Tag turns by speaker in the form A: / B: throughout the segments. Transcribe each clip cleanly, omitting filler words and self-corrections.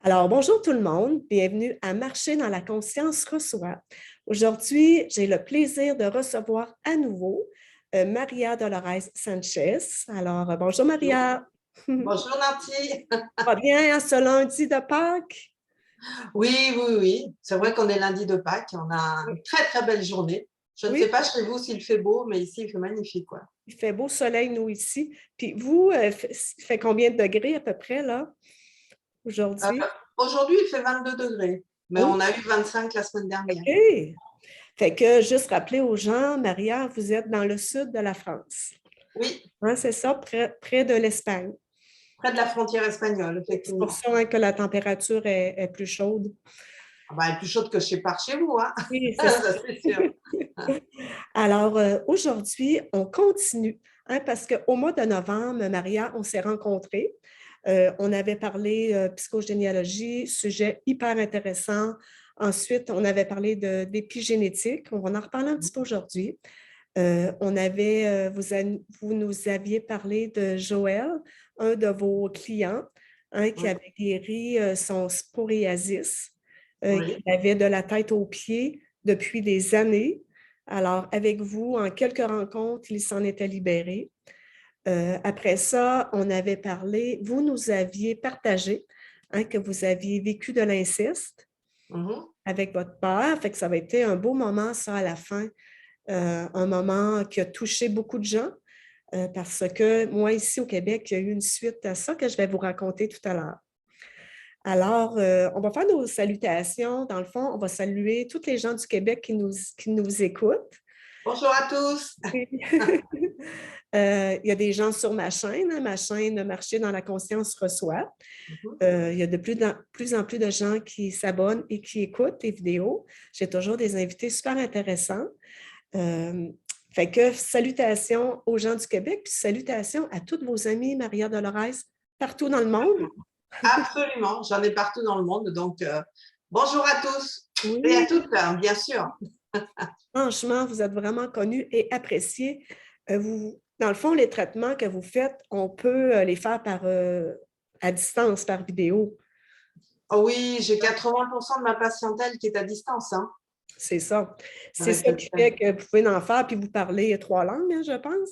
A: Alors, bonjour tout le monde, bienvenue à Marcher dans la conscience reçoit. Aujourd'hui, j'ai le plaisir de recevoir à nouveau Maria Dolores Sanchez. Alors, bonjour
B: Bonjour,
A: Maria.
B: bonjour Nancy.
A: Va bien ce lundi de Pâques?
B: Oui, oui, oui. C'est vrai qu'on est lundi de Pâques. On a une très, très belle journée. Je ne sais
A: Oui,
B: pas chez vous s'il fait beau, mais ici, il fait magnifique, quoi.
A: il fait beau soleil, nous, ici. Puis vous, il fait combien de degrés à peu près, là,
B: Euh,
A: aujourd'hui?
B: Aujourd'hui, il fait 22 degrés, mais
A: Oh,
B: on a eu 25 la semaine dernière.
A: OK. Fait que, juste rappeler aux gens, Maria, vous êtes dans le sud de la France.
B: Oui,
A: Hein, c'est ça, près de l'Espagne.
B: près de la frontière espagnole,
A: C'est pour
B: effectivement.
A: ça hein, que la température est plus chaude.
B: Ah bah, elle est plus chaude que par chez vous, hein.
A: Oui, c'est ça.
B: Ça, c'est sûr.
A: Alors, aujourd'hui, on continue, hein, parce qu'au mois de novembre, Maria, on s'est rencontrés. On avait parlé psychogénéalogie, sujet hyper intéressant. Ensuite, on avait parlé d'épigénétique. On va en reparler un petit peu aujourd'hui. Vous nous aviez parlé de Joël, un de vos clients, hein, qui
B: Oui,
A: avait guéri son psoriasis, qui
B: oui.
A: avait de la tête aux pieds depuis des années. Alors, avec vous, en quelques rencontres, il s'en était libéré. Après ça, on avait parlé, vous nous aviez partagé hein, que vous aviez vécu de l'inceste
B: Mhm.
A: avec votre père, fait que ça avait été un beau moment, ça, à la fin, un moment qui a touché beaucoup de gens parce que moi, ici au Québec, il y a eu une suite à ça que je vais vous raconter tout à l'heure. Alors, on va faire nos salutations. Dans le fond, on va saluer tous les gens du Québec qui nous écoutent.
B: Bonjour à tous.
A: Il y a des gens sur ma chaîne, hein, ma chaîne Marcher dans la conscience reçoit.
B: Mhm.
A: Il y a de plus en plus de gens qui s'abonnent et qui écoutent les vidéos. J'ai toujours des invités super intéressants. Euh, Fait que salutations aux gens du Québec, puis salutations à tous vos amis Maria Dolores partout dans le monde.
B: Absolument. J'en ai partout dans le monde. Donc, bonjour à tous et à
A: Oui,
B: toutes, hein, bien sûr.
A: franchement, vous êtes vraiment connus et appréciés. Dans le fond, les traitements que vous faites, on peut les faire à distance, par vidéo.
B: Oh oui, j'ai 80% de ma patientèle qui est à distance, hein,
A: C'est ça. C'est
B: avec
A: ça
B: le
A: qui
B: système.
A: fait que vous pouvez en faire, puis vous parlez trois langues, hein, je pense.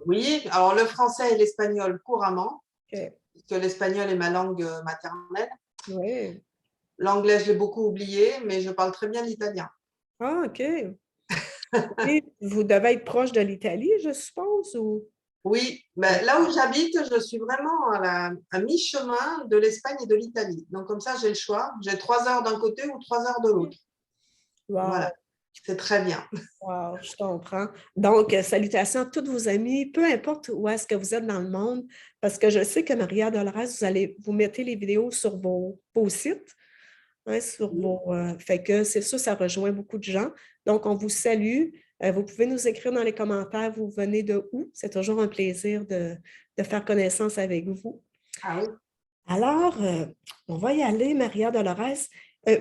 B: Oui, alors le français et l'espagnol couramment,
A: OK.
B: puisque l'espagnol est ma langue maternelle.
A: Oui.
B: L'anglais, je l'ai beaucoup oublié, mais je parle très bien l'italien.
A: Ah, OK. Et vous devez être proche de l'Italie, je suppose, ou?
B: Oui, ben, là où j'habite, je suis vraiment à mi-chemin de l'Espagne et de l'Italie. Donc comme ça, j'ai le choix. J'ai 3 heures d'un côté ou 3 heures de l'autre. Voilà,
A: Wow,
B: c'est très bien.
A: wow, je comprends. Donc, salutations à tous vos amis, peu importe où est-ce que vous êtes dans le monde, parce que je sais que Maria Dolores, vous mettez les vidéos sur vos sites, hein, fait que c'est sûr, ça rejoint beaucoup de gens. Donc, on vous salue. Vous pouvez nous écrire dans les commentaires, vous venez de où? C'est toujours un plaisir de faire connaissance avec vous.
B: Ah oui.
A: Alors, on va y aller, Maria Dolores.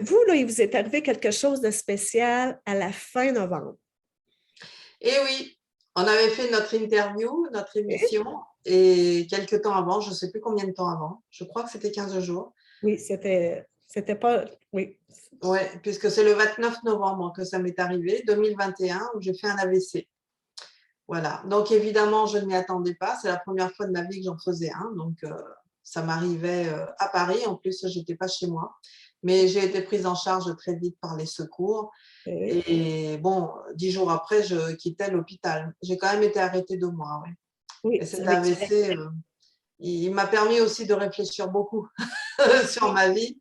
A: Vous, là, il vous est arrivé quelque chose de spécial à la fin novembre.
B: Et oui, on avait fait notre interview, notre
A: OK?
B: émission, et quelques temps avant, je ne sais plus combien de temps avant, je crois que c'était 15 jours.
A: Oui, c'était pas, oui.
B: Oui, puisque c'est le 29 novembre que ça m'est arrivé, 2021, où j'ai fait un AVC. Voilà. Donc, évidemment, je ne m'y attendais pas. C'est la première fois de ma vie que j'en faisais un. Donc, ça m'arrivait à Paris. En plus, je n'étais pas chez moi. Mais j'ai été prise en charge très vite par les secours.
A: OK.
B: Et bon, 10 jours après, je quittais l'hôpital. J'ai quand même été arrêtée 2 mois. Ouais.
A: Oui,
B: Et
A: ça
B: cet
A: avait été.
B: AVC, il m'a permis aussi de réfléchir beaucoup sur ma vie.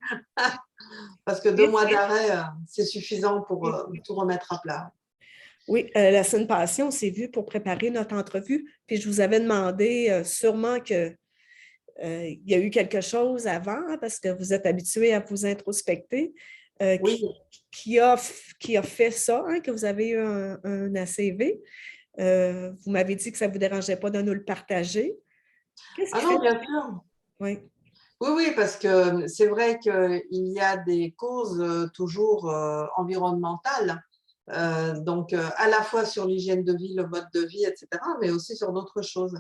B: Parce que 2 mois d'arrêt, c'est suffisant pour tout remettre à plat.
A: Oui, la semaine passée, on s'est vu pour préparer notre entrevue, puis je vous avais demandé sûrement que il y a eu quelque chose avant, hein, parce que vous êtes habitué à vous introspecter, euh,
B: Oui.
A: qui, qui a fait ça, hein, que vous avez eu un ACV. Vous m'avez dit que ça ne vous dérangeait pas de nous le partager. Qu'est-ce
B: Ah
A: qui
B: non,
A: fait?
B: bien sûr.
A: Oui,
B: Oui, oui, parce que c'est vrai qu'il y a des causes toujours environnementales, donc à la fois sur l'hygiène de vie, le mode de vie, etc., mais aussi sur d'autres choses.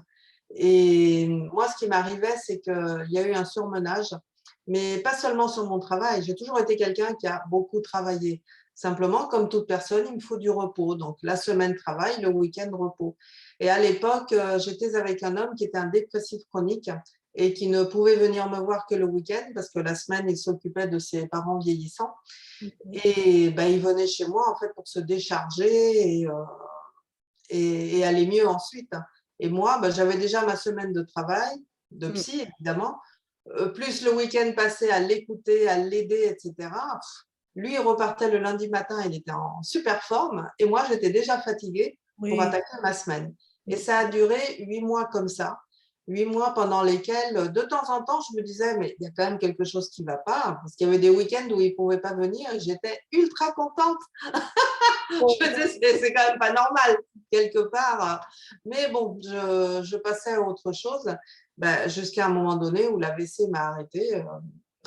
B: Et moi, ce qui m'arrivait, c'est qu'il y a eu un surmenage, mais pas seulement sur mon travail. J'ai toujours été quelqu'un qui a beaucoup travaillé. Simplement, comme toute personne, il me faut du repos. Donc, la semaine travail, le week-end repos. Et à l'époque, j'étais avec un homme qui était un dépressif chronique et qui ne pouvait venir me voir que le week-end parce que la semaine, il s'occupait de ses parents vieillissants. Et ben, il venait chez moi en fait pour se décharger et aller mieux ensuite. Et moi, ben, j'avais déjà ma semaine de travail, de psy évidemment, plus le week-end passé à l'écouter, à l'aider, etc. Lui, il repartait le lundi matin, il était en super forme, et moi, j'étais déjà fatiguée pour
A: Oui.
B: attaquer ma semaine. Et ça a duré 8 mois comme ça. 8 mois pendant lesquels, de temps en temps, je me disais, mais il y a quand même quelque chose qui ne va pas, parce qu'il y avait des week-ends où il ne pouvait pas venir, et j'étais ultra contente. Je me disais, c'est quand même pas normal, quelque part. Mais bon, je passais à autre chose, ben, jusqu'à un moment donné où l'AVC m'a arrêtée.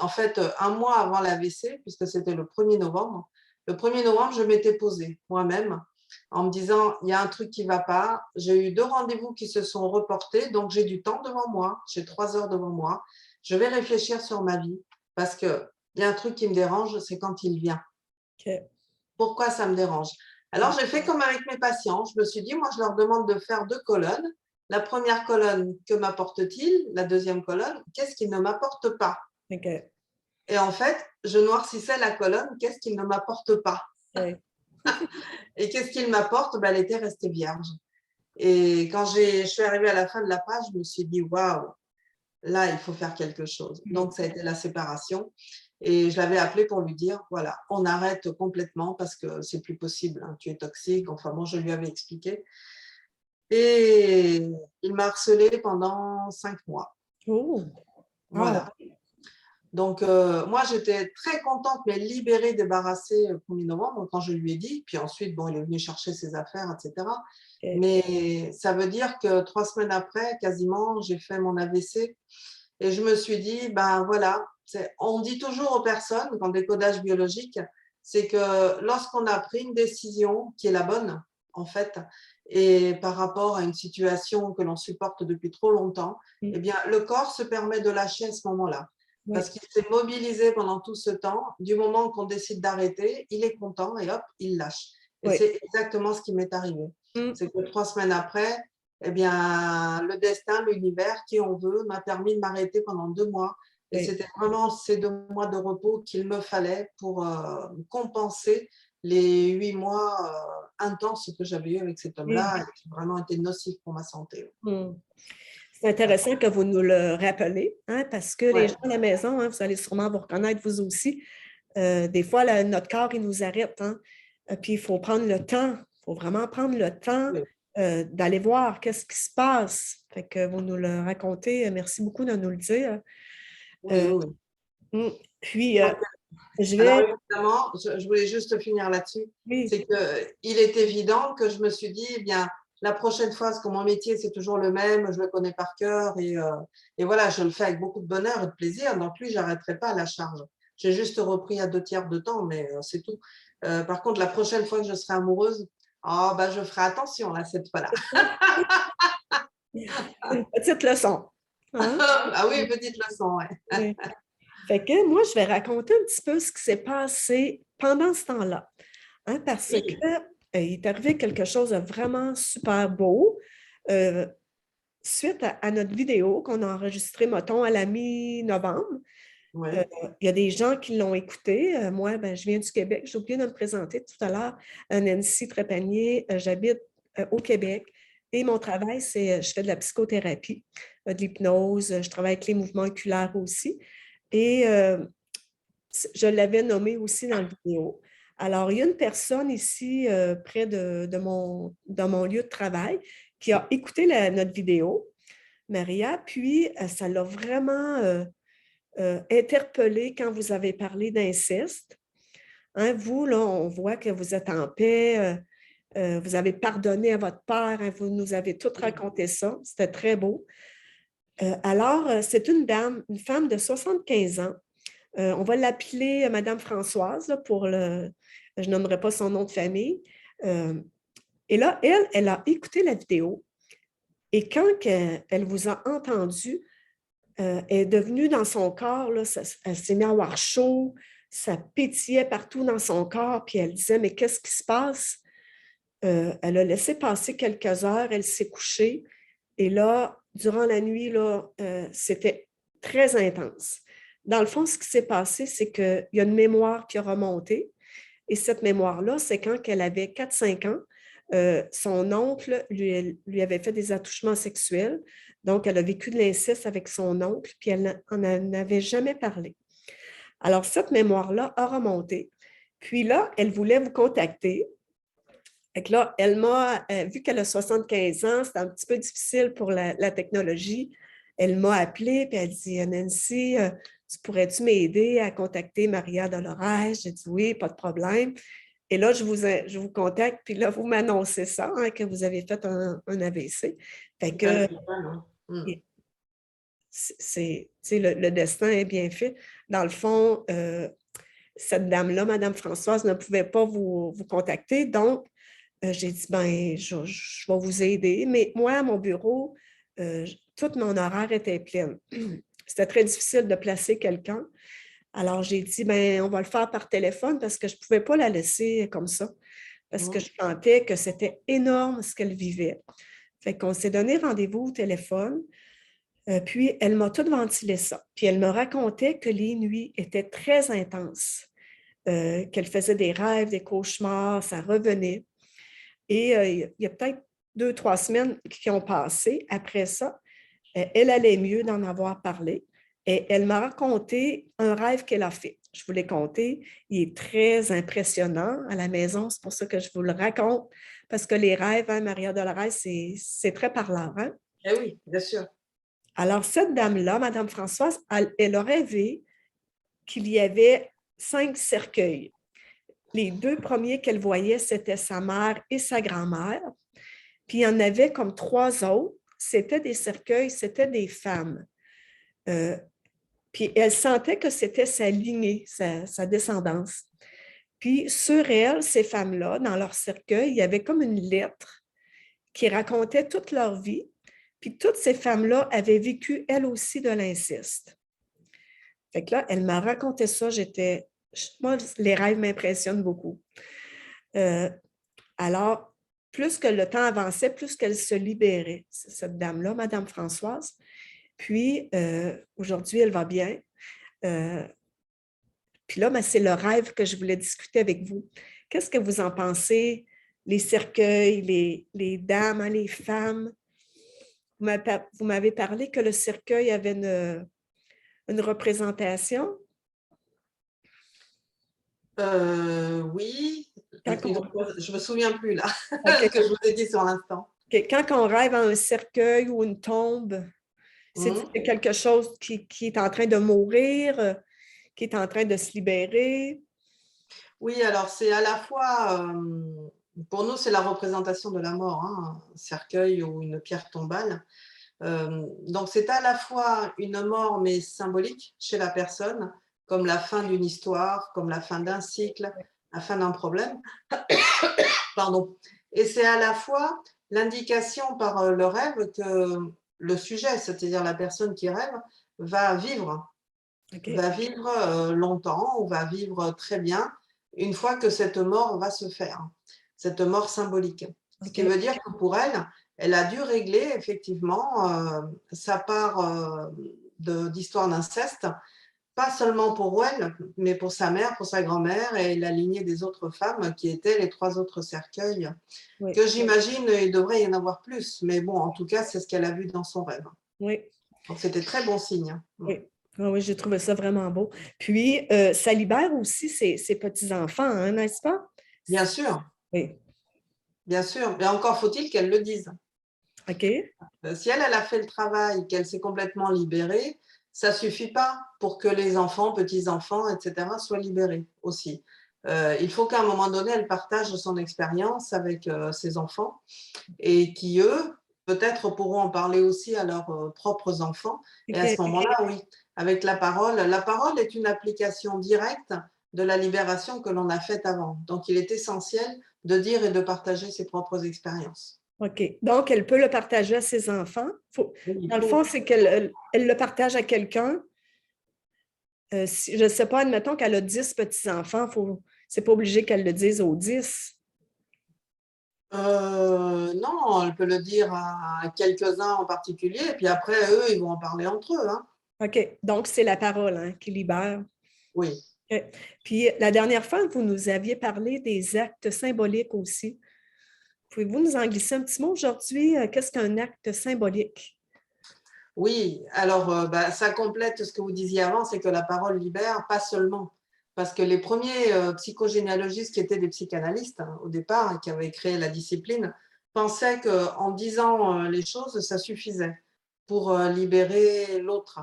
B: En fait, un mois avant l'AVC, puisque c'était le 1er novembre, le 1er novembre, je m'étais posée moi-même en me disant, il y a un truc qui ne va pas. J'ai eu 2 rendez-vous qui se sont reportés, donc j'ai du temps devant moi, j'ai 3 heures devant moi. Je vais réfléchir sur ma vie parce qu'il y a un truc qui me dérange, c'est quand il vient.
A: OK.
B: Pourquoi ça me dérange? Alors, j'ai fait comme avec mes patients. Je me suis dit, moi, je leur demande de faire 2 colonnes. La première colonne, que m'apporte-t-il? La deuxième colonne, qu'est-ce qu'il ne m'apporte pas?
A: OK.
B: Et en fait, je noircissais la colonne, qu'est-ce qu'il ne m'apporte pas?
A: Oui.
B: Et qu'est-ce qu'il m'apporte? Ben, elle était restée vierge. Et quand je suis arrivée à la fin de la page, je me suis dit, waouh, là, il faut faire quelque chose. Donc, ça a été la séparation. Et je l'avais appelé pour lui dire, voilà, on arrête complètement parce que c'est plus possible, hein, tu es toxique. Enfin bon, je lui avais expliqué. Et il m'a harcelée pendant 5 mois.
A: Oh! Wow!
B: Voilà. Donc, moi, j'étais très contente, mais libérée, débarrassée le 1er novembre quand je lui ai dit. Puis ensuite, bon, il est venu chercher ses affaires, etc.
A: OK.
B: Mais ça veut dire que 3 semaines après, quasiment, j'ai fait mon AVC. Et je me suis dit, ben voilà, on dit toujours aux personnes, dans le décodage biologique, c'est que lorsqu'on a pris une décision qui est la bonne, en fait, et par rapport à une situation que l'on supporte depuis trop longtemps, eh bien, le corps se permet de lâcher à ce moment-là.
A: Oui.
B: Parce qu'il s'est mobilisé pendant tout ce temps. Du moment qu'on décide d'arrêter, il est content et hop, il lâche. Et
A: Oui.
B: c'est exactement ce qui m'est arrivé. C'est que 3 semaines après, eh bien, le destin, l'univers, qui on veut, m'a permis de m'arrêter pendant 2 mois. Et
A: Oui.
B: c'était vraiment ces 2 mois de repos qu'il me fallait pour compenser les 8 mois intenses que j'avais eu avec cet
A: Oui.
B: homme-là et qui ont vraiment été nocifs pour ma santé.
A: C'est intéressant que vous nous le rappelez, hein, parce que les
B: Ouais.
A: gens à la maison, hein, vous allez sûrement vous reconnaître vous aussi. Des fois, notre corps, il nous arrête. Hein, puis, il faut prendre le temps. Il faut vraiment prendre le temps
B: Oui,
A: d'aller voir qu'est-ce qui se passe. Fait que vous nous le racontez. Merci beaucoup de nous le dire.
B: oui,
A: Euh,
B: oui.
A: puis,
B: Donc,
A: je
B: alors
A: vais...
B: évidemment, je voulais juste finir là-dessus,
A: Oui,
B: c'est qu'il est évident que je me suis dit, eh bien, la prochaine fois, parce que mon métier, c'est toujours le même, je le connais par cœur et voilà, je le fais avec beaucoup de bonheur et de plaisir, donc lui, j'arrêterai pas à la charge. J'ai juste repris à 2/3 de temps, mais c'est tout. Par contre, la prochaine fois que je serai amoureuse, oh, bah, je ferai attention là, cette fois-là.
A: une petite leçon. Hein?
B: Ah oui, petite leçon, ouais.
A: Oui. Fait que moi, je vais raconter un petit peu ce qui s'est passé pendant ce temps-là. Hein, parce que
B: Oui,
A: il est arrivé quelque chose de vraiment super beau. Euh, Suite à notre vidéo qu'on a enregistrée, mettons, à la mi-novembre, euh,
B: oui,
A: il y a des gens qui l'ont écoutée. Moi, ben, je viens du Québec. J'ai oublié de me présenter tout à l'heure. Nancy Trépanier, j'habite au Québec. Et mon travail, c'est, je fais de la psychothérapie, de l'hypnose, je travaille avec les mouvements oculaires aussi. Et je l'avais nommé aussi dans la vidéo. Alors, il y a une personne ici, près dans mon lieu de travail, qui a écouté notre vidéo, Maria, puis ça l'a vraiment interpellée quand vous avez parlé d'inceste. Hein, vous, là, on voit que vous êtes en paix, vous avez pardonné à votre père, hein, vous nous avez tout raconté ça, c'était très beau. Alors, c'est une dame, une femme de 75 ans. On va l'appeler Madame Françoise, là, je nommerai pas son nom de famille. Et là, elle a écouté la vidéo. Et quand elle vous a entendu, elle est devenue dans son corps, là, elle s'est mise à avoir chaud, ça pétillait partout dans son corps, puis elle disait, mais qu'est-ce qui se passe? Elle a laissé passer quelques heures, elle s'est couchée, et là, durant la nuit, là, c'était très intense. Dans le fond, ce qui s'est passé, c'est qu'il y a une mémoire qui a remonté, et cette mémoire-là, c'est quand elle avait 4-5 ans, son oncle lui avait fait des attouchements sexuels. Donc, elle a vécu de l'inceste avec son oncle, puis elle n'en avait jamais parlé. Alors, cette mémoire-là a remonté. Puis là, elle voulait vous contacter. Fait que là, elle m'a, vu qu'elle a 75 ans, c'est un petit peu difficile pour la technologie. Elle m'a appelé, puis elle dit, Nancy, tu pourrais-tu m'aider à contacter Maria Dolores? J'ai dit oui, pas de problème. Et là, je vous contacte, puis là, vous m'annoncez ça, hein, que vous avez fait un AVC. Fait que le destin est bien fait. Dans le fond, cette dame-là, Madame Françoise, ne pouvait pas vous contacter. Donc, j'ai dit, ben, je vais vous aider. Mais moi, à mon bureau, tout mon horaire était plein. C'était très difficile de placer quelqu'un. Alors, j'ai dit, ben, on va le faire par téléphone parce que je ne pouvais pas la laisser comme ça, parce que je sentais que c'était énorme ce qu'elle vivait. Fait qu'on s'est donné rendez-vous au téléphone, puis elle m'a tout ventilé ça. Puis elle me racontait que les nuits étaient très intenses, qu'elle faisait des rêves, des cauchemars, ça revenait. Et il y a peut-être 2-3 semaines qui ont passé. Après ça, elle allait mieux d'en avoir parlé. Et elle m'a raconté un rêve qu'elle a fait. Je vous l'ai conté. Il est très impressionnant à la maison. C'est pour ça que je vous le raconte. Parce que les rêves, hein, Maria Dolores, c'est très parlant. Hein?
B: Eh oui, bien sûr.
A: Alors, cette dame-là, Madame Françoise, elle a rêvé qu'il y avait 5 cercueils. Les 2 premiers qu'elle voyait, c'était sa mère et sa grand-mère. Puis il y en avait comme 3 autres. C'était des cercueils, c'était des femmes. Puis elle sentait que c'était sa lignée, sa descendance. Puis sur elle, ces femmes-là, dans leur cercueil, il y avait comme une lettre qui racontait toute leur vie. Puis toutes ces femmes-là avaient vécu, elles aussi, de l'inceste. Fait que là, elle m'a raconté ça. Moi, les rêves m'impressionnent beaucoup. Alors, plus que le temps avançait, plus qu'elle se libérait, cette dame-là, Madame Françoise. Puis, aujourd'hui, elle va bien. Puis là, ben, c'est le rêve que je voulais discuter avec vous. Qu'est-ce que vous en pensez? Les cercueils, les dames, hein, les femmes. Vous m'avez parlé que le cercueil avait une représentation.
B: Oui,
A: Quand
B: je ne me souviens plus là,
A: OK.
B: ce que je vous ai dit sur l'instant.
A: Quand on rêve à un cercueil ou une tombe, c'est quelque chose qui est en train de mourir, qui est en train de se libérer.
B: Oui, alors c'est à la fois, pour nous, c'est la représentation de la mort, hein, un cercueil ou une pierre tombale. Donc c'est à la fois une mort, mais symbolique chez la personne, comme la fin d'une histoire, comme la fin d'un cycle, la fin d'un problème. Pardon. Et c'est à la fois l'indication par le rêve que le sujet, c'est-à-dire la personne qui rêve, va vivre, longtemps ou va vivre très bien une fois que cette mort va se faire, cette mort symbolique. Ce qui veut dire que pour elle, elle a dû régler effectivement sa part d'histoire d'inceste, pas seulement pour elle, mais pour sa mère, pour sa grand-mère et la lignée des autres femmes qui étaient les 3 autres cercueils, que j'imagine il devrait y en avoir plus. Mais bon, en tout cas, c'est ce qu'elle a vu dans son rêve.
A: Oui.
B: Donc c'était très bon signe.
A: Oui. Ah oui, j'ai trouvé ça vraiment beau. Puis, ça libère aussi ses petits-enfants, hein, n'est-ce pas?
B: Bien sûr,
A: Oui.
B: bien sûr. Mais encore faut-il qu'elle le dise.
A: OK.
B: Si elle a fait le travail, qu'elle s'est complètement libérée, ça ne suffit pas pour que les enfants, petits-enfants, etc., soient libérés aussi. Il faut qu'à un moment donné, elle partage son expérience avec ses enfants et qui, eux, peut-être pourront en parler aussi à leurs propres enfants. Et à ce moment-là, oui, avec la parole est une application directe de la libération que l'on a faite avant. Donc, il est essentiel de dire et de partager ses propres expériences.
A: OK. Donc, elle peut le partager à ses enfants.
B: Oui, il
A: Dans le
B: faut.
A: fond, c'est qu'elle le partage à quelqu'un. Je ne sais pas, admettons qu'elle a 10 petits-enfants, c'est pas obligé qu'elle le dise aux 10.
B: Non, elle peut le dire à quelques-uns en particulier, et puis après, eux, ils vont en parler entre eux, hein.
A: OK. Donc, c'est la parole, hein, qui libère.
B: Oui.
A: OK. Puis, la dernière fois, vous nous aviez parlé des actes symboliques aussi. Pouvez-vous nous en glisser un petit mot aujourd'hui? Qu'est-ce qu'un acte symbolique?
B: Oui, alors bah, ça complète ce que vous disiez avant, c'est que la parole libère, pas seulement. Parce que les premiers psychogénéalogistes qui étaient des psychanalystes hein, au départ, et qui avaient créé la discipline, pensaient qu'en disant les choses, ça suffisait pour libérer l'autre.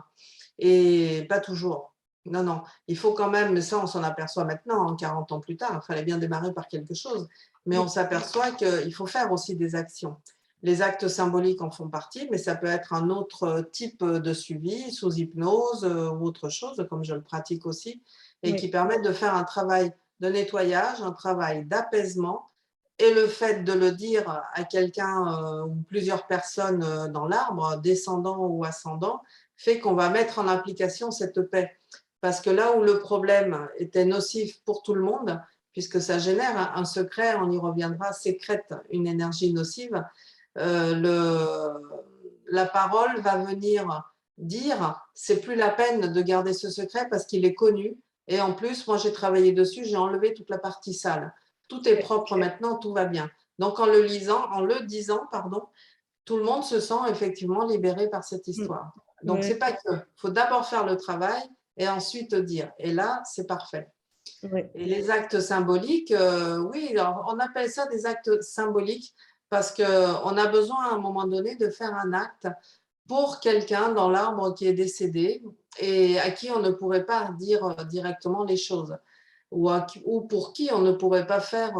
B: Et pas toujours. Non, non, il faut quand même, mais ça on s'en aperçoit maintenant, 40 ans plus tard, il fallait bien démarrer par quelque chose, mais on s'aperçoit qu'il faut faire aussi des actions. Les actes symboliques en font partie, mais ça peut être un autre type de suivi, sous hypnose ou autre chose, comme je le pratique aussi, et qui
A: Oui,
B: permettent de faire un travail de nettoyage, un travail d'apaisement. Et le fait de le dire à quelqu'un ou plusieurs personnes dans l'arbre, descendant ou ascendant, fait qu'on va mettre en application cette paix. Parce que là où le problème était nocif pour tout le monde, puisque ça génère un secret, on y reviendra, sécrète une énergie nocive, la parole va venir dire c'est plus la peine de garder ce secret parce qu'il est connu. Et en plus, moi j'ai travaillé dessus, j'ai enlevé toute la partie sale. Tout est propre maintenant, tout va bien. Donc en le disant, pardon, tout le monde se sent effectivement libéré par cette histoire. Donc c'est
A: oui,
B: pas que, il faut d'abord faire le travail et ensuite dire. Et là, c'est parfait.
A: oui.
B: Et les actes symboliques, oui, alors on appelle ça des actes symboliques parce qu'on a besoin à un moment donné de faire un acte pour quelqu'un dans l'arbre qui est décédé et à qui on ne pourrait pas dire directement les choses ou pour qui on ne pourrait pas faire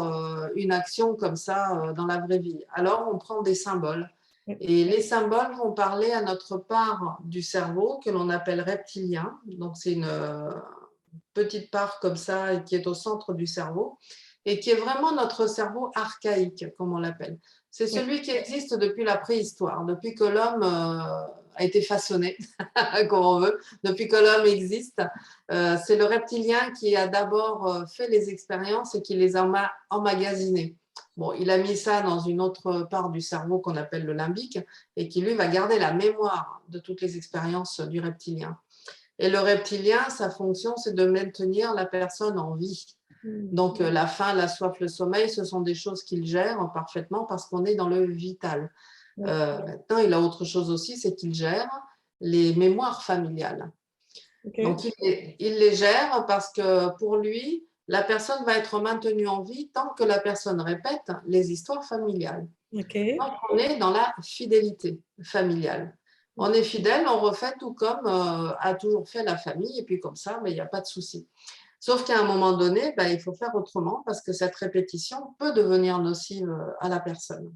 B: une action comme ça dans la vraie vie. Alors on prend des symboles et les symboles vont parler à notre part du cerveau que l'on appelle reptilien. Donc c'est une petite part comme ça qui est au centre du cerveau et qui est vraiment notre cerveau archaïque, comme on l'appelle. C'est
A: Oui.
B: celui qui existe depuis la préhistoire, depuis que l'homme a été façonné, comme on veut, depuis que l'homme existe. C'est le reptilien qui a d'abord fait les expériences et qui les a emmagasinées. Bon, il a mis ça dans une autre part du cerveau qu'on appelle le limbique et qui, lui, va garder la mémoire de toutes les expériences du reptilien. Et le reptilien, sa fonction, c'est de maintenir la personne en vie. Donc, la faim, la soif, le sommeil, ce sont des choses qu'il gère parfaitement parce qu'on est dans le vital.
A: Oui.
B: Maintenant, il a autre chose aussi, c'est qu'il gère les mémoires familiales. Donc,
A: OK.
B: il les gère parce que pour lui, la personne va être maintenue en vie tant que la personne répète les histoires familiales.
A: OK.
B: Donc, on est dans la fidélité familiale. On est fidèle, on refait tout comme a toujours fait la famille, et puis comme ça, mais il n'y a pas de souci. Sauf qu'à un moment donné, ben, il faut faire autrement parce que cette répétition peut devenir nocive à la personne.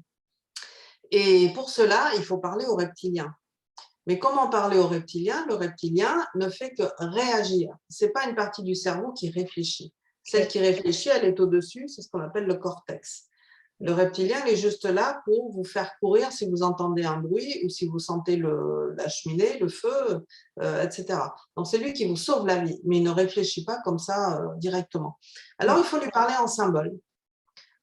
B: Et pour cela, il faut parler au reptilien. Mais comment parler au reptilien? Le reptilien ne fait que réagir. Ce n'est pas une partie du cerveau qui réfléchit. Celle
A: OK.
B: qui réfléchit, elle est au-dessus, c'est ce qu'on appelle le cortex. Le reptilien est juste là pour vous faire courir si vous entendez un bruit ou si vous sentez la cheminée, le feu, etc. Donc c'est lui qui vous sauve la vie, mais il ne réfléchit pas comme ça directement. Alors il faut lui parler en symbole.
A: OK.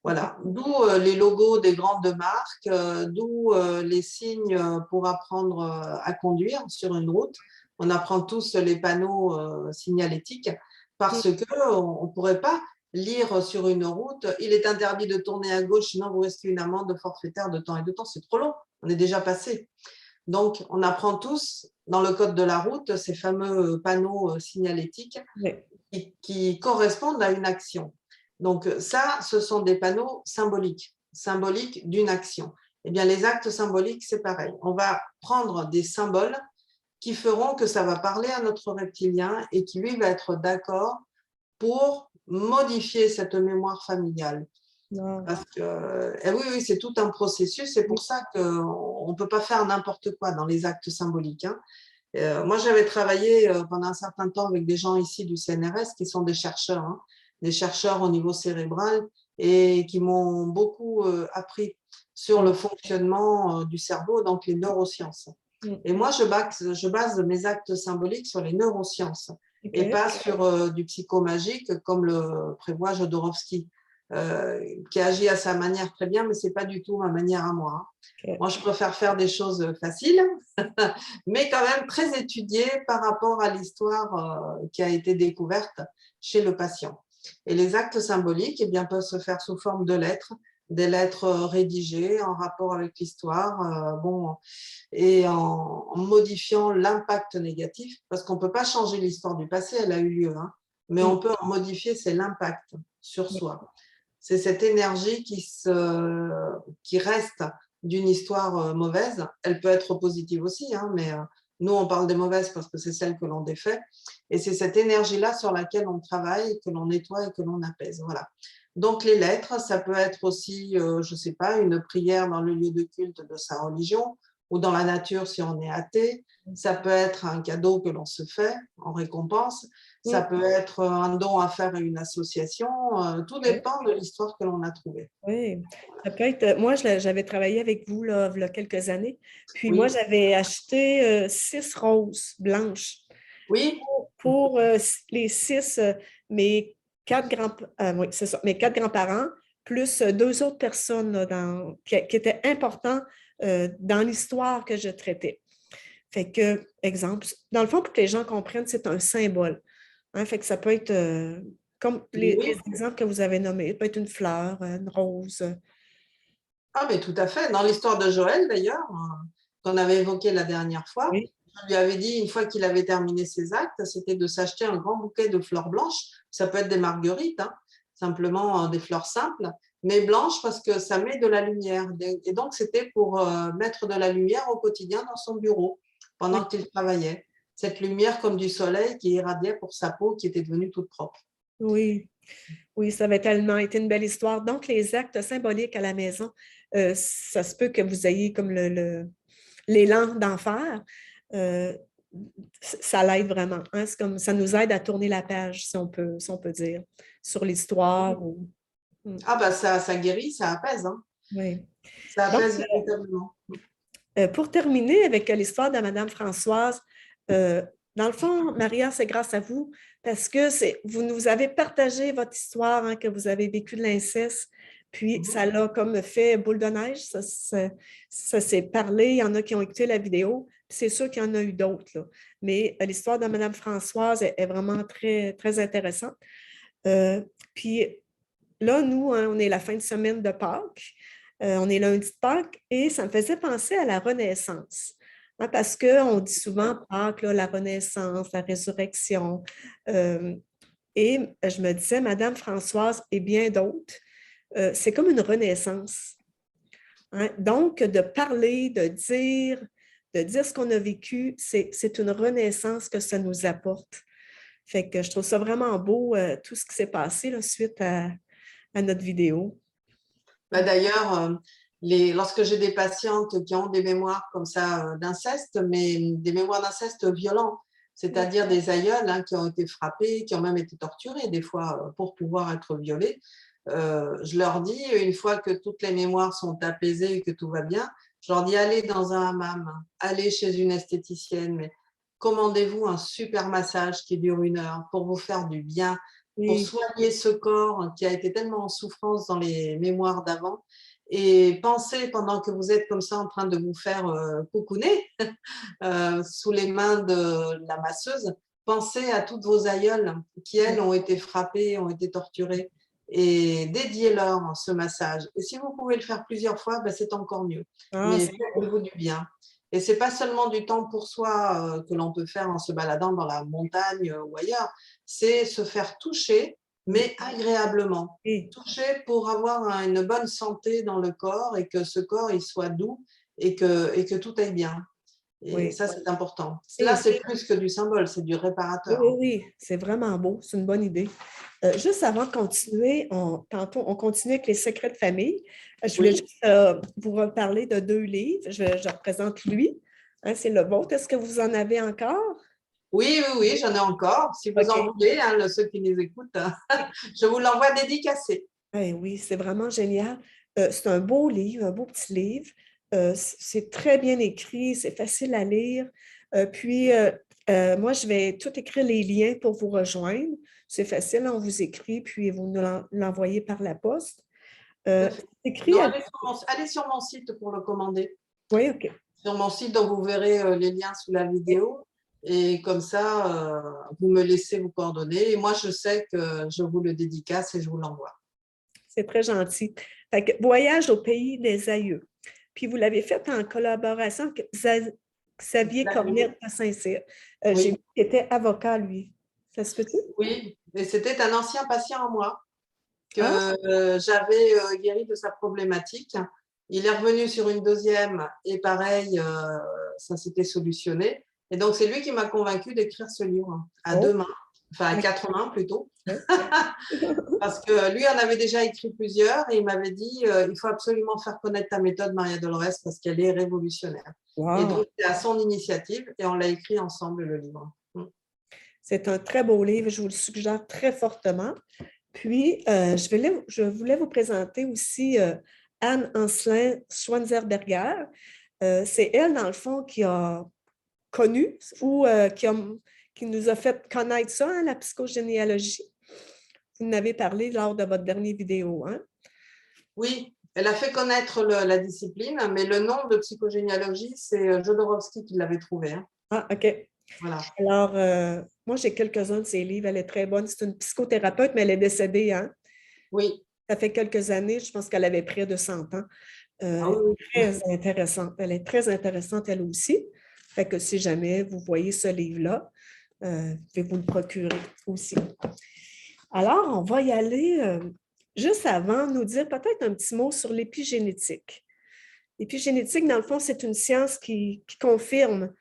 B: Voilà, d'où les logos des grandes marques, d'où les signes pour apprendre à conduire sur une route. On apprend tous les panneaux signalétiques parce qu'on ne pourrait pas lire sur une route, il est interdit de tourner à gauche, sinon vous risquez une amende forfaitaire de temps et de temps. C'est trop long, on est déjà passé. Donc, on apprend tous dans le code de la route ces fameux panneaux signalétiques
A: Oui.
B: qui correspondent à une action. Donc ça, ce sont des panneaux symboliques, symboliques d'une action. Eh bien, les actes symboliques, c'est pareil. On va prendre des symboles qui feront que ça va parler à notre reptilien et qui, lui, va être d'accord pour modifier cette mémoire familiale.
A: Non.
B: Parce que, eh oui, oui, c'est tout un processus. C'est pour ça qu'on ne peut pas faire n'importe quoi dans les actes symboliques, hein. Moi, j'avais travaillé pendant un certain temps avec des gens ici du CNRS qui sont des chercheurs au niveau cérébral et qui m'ont beaucoup appris sur le fonctionnement du cerveau, donc les neurosciences. Et moi, je base mes actes symboliques sur les neurosciences et pas sur du psychomagique comme le prévoit Jodorowsky, qui agit à sa manière très bien, mais ce n'est pas du tout ma manière à moi. Moi, je préfère faire des choses faciles, mais quand même très étudiées par rapport à l'histoire qui a été découverte chez le patient. Et les actes symboliques, eh bien, peuvent se faire sous forme de lettres, des lettres rédigées en rapport avec l'histoire, et en modifiant l'impact négatif, parce qu'on ne peut pas changer l'histoire du passé, elle a eu lieu, hein, mais on peut en modifier, c'est l'impact sur soi. C'est cette énergie qui reste d'une histoire mauvaise. Elle peut être positive aussi, hein, mais nous, on parle des mauvaises parce que c'est celles que l'on défait. Et c'est cette énergie-là sur laquelle on travaille, que l'on nettoie et que l'on apaise. Voilà. Donc, les lettres, ça peut être aussi, je ne sais pas, une prière dans le lieu de culte de sa religion ou dans la nature si on est athée. Ça peut être un cadeau que l'on se fait en récompense. Ça peut être un don à faire à une association. Tout dépend de l'histoire que l'on a trouvée.
A: Oui, ça peut être. Moi, j'avais travaillé avec vous là, il y a quelques années. Puis moi,
B: Oui,
A: j'avais acheté 6 roses blanches
B: oui,
A: pour les 6, mes 4 oui, c'est ça, mes 4 grands-parents, plus 2 autres personnes là, qui étaient importants dans l'histoire que je traitais. Fait que, exemple, dans le fond, pour que les gens comprennent, c'est un symbole. Hein, fait que ça peut être comme les
B: oui.
A: exemples que vous avez nommés. Ça peut être une fleur, une rose.
B: Ah, mais tout à fait. Dans l'histoire de Joël, d'ailleurs, qu'on avait évoqué la dernière fois,
A: Oui,
B: je lui avais dit, une fois qu'il avait terminé ses actes, c'était de s'acheter un grand bouquet de fleurs blanches. Ça peut être des marguerites, hein, simplement des fleurs simples, mais blanches parce que ça met de la lumière. Et donc, c'était pour mettre de la lumière au quotidien dans son bureau pendant
A: oui,
B: qu'il travaillait. Cette lumière comme du soleil qui irradiait pour sa peau qui était devenue toute propre.
A: oui. Oui, ça avait tellement été une belle histoire. Donc, les actes symboliques à la maison, ça se peut que vous ayez comme l'élan d'en faire. Euh, ça l'aide vraiment. Hein? C'est comme, ça nous aide à tourner la page, si on peut dire, sur l'histoire.
B: Ah bah ça guérit, ça apaise, hein.
A: Oui.
B: Ça
A: Donc,
B: apaise véritablement.
A: pour terminer avec l'histoire de Madame Françoise, euh, dans le fond, Maria, c'est grâce à vous parce que vous nous avez partagé votre histoire, hein, que vous avez vécu de l'inceste, puis ça l'a comme fait boule de neige, ça s'est parlé, il y en a qui ont écouté la vidéo, puis c'est sûr qu'il y en a eu d'autres, là. Mais l'histoire de Madame Françoise est vraiment très, très intéressante. Euh, puis là, nous, hein, on est la fin de semaine de Pâques. On est lundi de Pâques et ça me faisait penser à la Renaissance. Hein, parce qu'on dit souvent Pâques, là, la Renaissance, la résurrection. Euh, et je me disais, Madame Françoise et bien d'autres, c'est comme une renaissance. Hein. Donc, de parler, de dire ce qu'on a vécu, c'est une renaissance que ça nous apporte. Fait que je trouve ça vraiment beau, tout ce qui s'est passé là, suite à notre vidéo.
B: Bah, d'ailleurs, lorsque j'ai des patientes qui ont des mémoires comme ça d'inceste, mais des mémoires d'inceste violents, c'est-à-dire des aïeuls qui ont été frappés, qui ont même été torturés des fois pour pouvoir être violés, je leur dis, une fois que toutes les mémoires sont apaisées et que tout va bien, je leur dis, allez dans un hammam, allez chez une esthéticienne, mais commandez-vous un super massage qui dure 1 heure pour vous faire du bien, pour
A: Oui,
B: soigner ce corps qui a été tellement en souffrance dans les mémoires d'avant. Et pensez pendant que vous êtes comme ça en train de vous faire coucouner sous les mains de la masseuse, pensez à toutes vos aïeules qui, elles, ont été frappées, ont été torturées et dédiez-leur ce massage. Et si vous pouvez le faire plusieurs fois, ben, c'est encore mieux.
A: ah,
B: Mais
A: c'est beau.
B: faites-vous du bien. Et c'est pas seulement du temps pour soi que l'on peut faire en se baladant dans la montagne ou ailleurs, c'est se faire toucher, mais agréablement.
A: Oui,
B: Toucher pour avoir une bonne santé dans le corps et que ce corps il soit doux et que tout aille bien. Et
A: oui.
B: ça, c'est important. Là,
A: Et-
B: c'est plus que du symbole, c'est du
A: oui,
B: réparateur,
A: oui,
B: hein.
A: oui, c'est vraiment beau. C'est une bonne idée. Juste avant de continuer, tantôt, on continue avec les secrets de famille. Je voulais
B: Oui,
A: juste vous reparler de 2 livres. Je représente lui. Hein, c'est le vôtre. Est-ce que vous en avez encore?
B: oui, oui, oui, j'en ai encore. Si vous
A: OK.
B: en voulez, ceux qui nous écoutent, je vous l'envoie dédicacé.
A: Eh oui, c'est vraiment génial. C'est un beau livre, un beau petit livre. C'est très bien écrit, c'est facile à lire. Puis, moi, je vais tout écrire les liens pour vous rejoindre. C'est facile, on vous écrit, puis vous nous l'envoyez par la poste.
B: Tout à
A: Euh,
B: fait.
A: c'est écrit
B: Non,
A: à...
B: allez sur mon site pour le commander.
A: Oui, OK.
B: Sur mon site, donc vous verrez les liens sous la vidéo. Et comme ça, vous me laissez vos coordonnées. Et moi, je sais que je vous le dédicace et je vous l'envoie.
A: C'est très gentil. Fait que, Voyage au pays des aïeux. Puis vous l'avez fait en collaboration avec Xavier Cornette à Saint-Cyr. J'ai vu
B: Oui,
A: qu'il était avocat, lui. Ça se peut-tu?
B: oui. Et c'était un ancien patient à moi que
A: Ah,
B: j'avais guéri de sa problématique. Il est revenu sur une deuxième et pareil, ça s'était solutionné. Et donc, c'est lui qui m'a convaincu d'écrire ce livre à deux
A: oh,
B: mains, enfin à
A: OK.
B: quatre mains plutôt. Parce que lui en avait déjà écrit plusieurs et il m'avait dit il faut absolument faire connaître ta méthode, Maria Dolores, parce qu'elle est révolutionnaire. Et
A: Wow!
B: donc, c'est à son initiative et on l'a écrit ensemble, le livre.
A: C'est un très beau livre, je vous le suggère très fortement. Puis, je voulais vous présenter aussi Anne Ancelin Schwanzerberger. C'est elle, dans le fond, qui a connu ou qui nous a fait connaître ça, hein, la psychogénéalogie. Vous en avez parlé lors de votre dernière vidéo, hein?
B: Oui, elle a fait connaître la discipline, mais le nom de psychogénéalogie, c'est Jodorowsky qui l'avait trouvé. Hein.
A: Ah, OK.
B: Voilà.
A: Alors, moi, j'ai quelques-uns de ses livres. Elle est très bonne. C'est une psychothérapeute, mais elle est décédée, hein?
B: Oui.
A: Ça fait quelques années, je pense qu'elle avait près de 100 ans.
B: Ah oui, oui.
A: Très intéressante. Elle est très intéressante, elle aussi. Fait que si jamais vous voyez ce livre-là, vous pouvez vous le procurer aussi. Alors, on va y aller juste avant, nous dire peut-être un petit mot sur l'épigénétique. L'épigénétique, dans le fond, c'est une science qui confirme